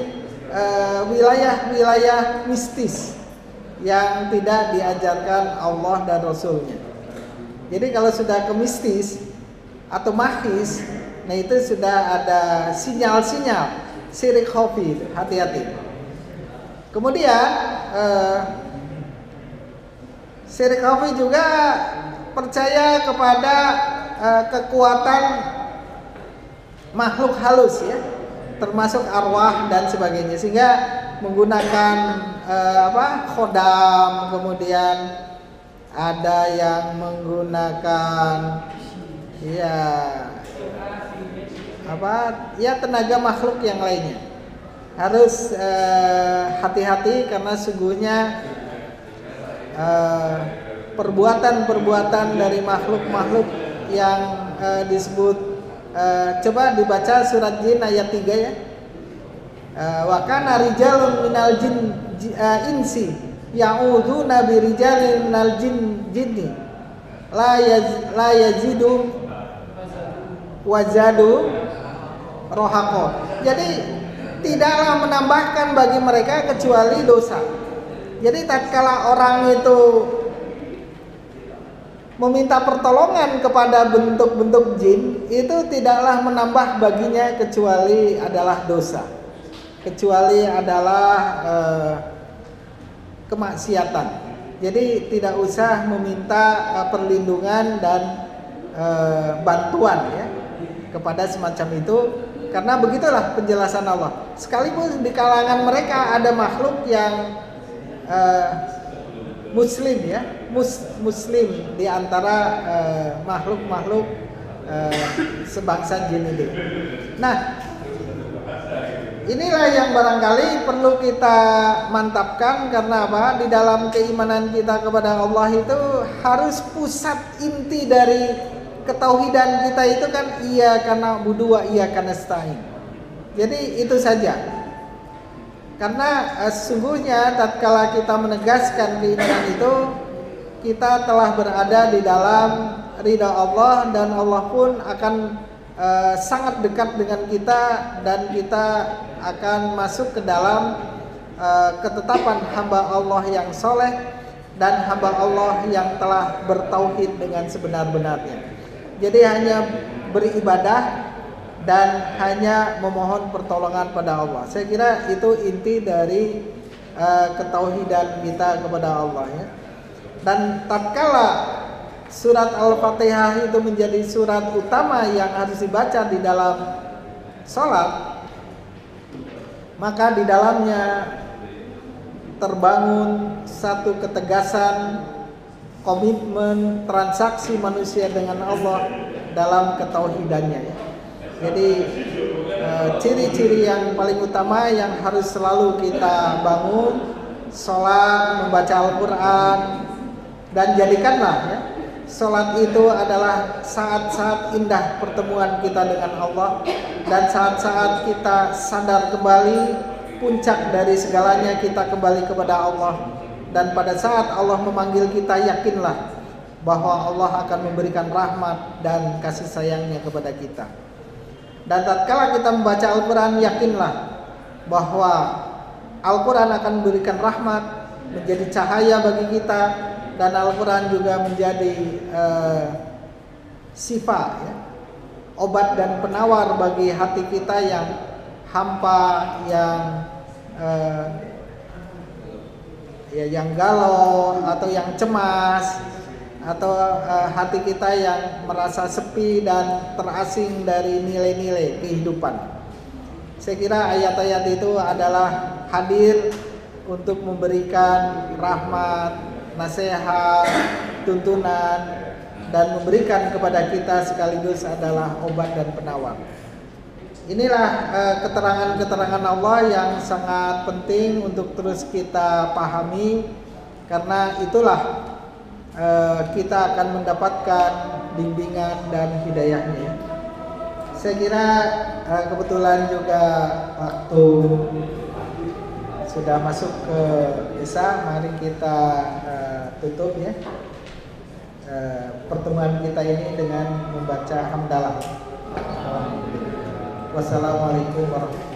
wilayah-wilayah mistis yang tidak diajarkan Allah dan Rasulnya. Jadi kalau sudah ke mistis atau mahis, nah itu sudah ada sinyal-sinyal syirik khafi, hati-hati. Kemudian syirik khafi juga percaya kepada kekuatan makhluk halus, ya. termasuk arwah dan sebagainya, sehingga menggunakan khodam, kemudian ada yang menggunakan tenaga makhluk yang lainnya. Harus hati-hati karena sungguhnya perbuatan-perbuatan dari makhluk-makhluk yang disebut, coba dibaca surat Jin ayat 3 ya. Wa kana rijalun minal insi ya'udzuuna bi rijalin minal jinni la yazidu wajadu rohaqo. Jadi tidaklah menambahkan bagi mereka kecuali dosa. Jadi tatkala orang itu meminta pertolongan kepada bentuk-bentuk jin, itu tidaklah menambah baginya kecuali adalah dosa, kecuali adalah kemaksiatan. Jadi tidak usah meminta perlindungan dan bantuan ya kepada semacam itu, karena begitulah penjelasan Allah. Sekalipun di kalangan mereka ada makhluk yang muslim ya, muslim di antara makhluk-makhluk sebangsa jin itu. Nah, inilah yang barangkali perlu kita mantapkan, karena apa? Di dalam keimanan kita kepada Allah itu harus pusat inti dari ketauhidan kita itu kan iyyaka na'budu wa iyyaka nasta'in. Jadi itu saja. Karena sesungguhnya tatkala kita menegaskan keimanan itu, kita telah berada di dalam ridha Allah, dan Allah pun akan sangat dekat dengan kita, dan kita akan masuk ke dalam ketetapan hamba Allah yang soleh dan hamba Allah yang telah bertauhid dengan sebenar-benarnya. Jadi hanya beribadah dan hanya memohon pertolongan pada Allah. Saya kira itu inti dari ketauhidan kita kepada Allah ya. Dan tatkala surat Al-Fatihah itu menjadi surat utama yang harus dibaca di dalam sholat, maka di dalamnya terbangun satu ketegasan komitmen transaksi manusia dengan Allah dalam ketauhidannya ya. Jadi ciri-ciri yang paling utama yang harus selalu kita bangun, sholat, membaca Al-Quran, dan jadikanlah ya, sholat itu adalah saat-saat indah pertemuan kita dengan Allah, dan saat-saat kita sadar kembali puncak dari segalanya, kita kembali kepada Allah. Dan pada saat Allah memanggil kita, yakinlah bahwa Allah akan memberikan rahmat dan kasih sayangnya kepada kita. Dan tatkala kita membaca Al-Quran, yakinlah bahwa Al-Quran akan memberikan rahmat, menjadi cahaya bagi kita, dan Al-Quran juga menjadi sifa ya, obat dan penawar bagi hati kita yang hampa, yang galau atau yang cemas, atau hati kita yang merasa sepi dan terasing dari nilai-nilai kehidupan. Saya kira ayat-ayat itu adalah hadir untuk memberikan rahmat, nasihat, tuntunan, dan memberikan kepada kita sekaligus adalah obat dan penawar. Inilah keterangan-keterangan Allah yang sangat penting untuk terus kita pahami, karena itulah kita akan mendapatkan bimbingan dan hidayahnya. Saya kira kebetulan juga waktu sudah masuk ke Isya, mari kita tutup ya pertemuan kita ini dengan membaca hamdalah. Wassalamualaikum warahmatullahi wabarakatuh.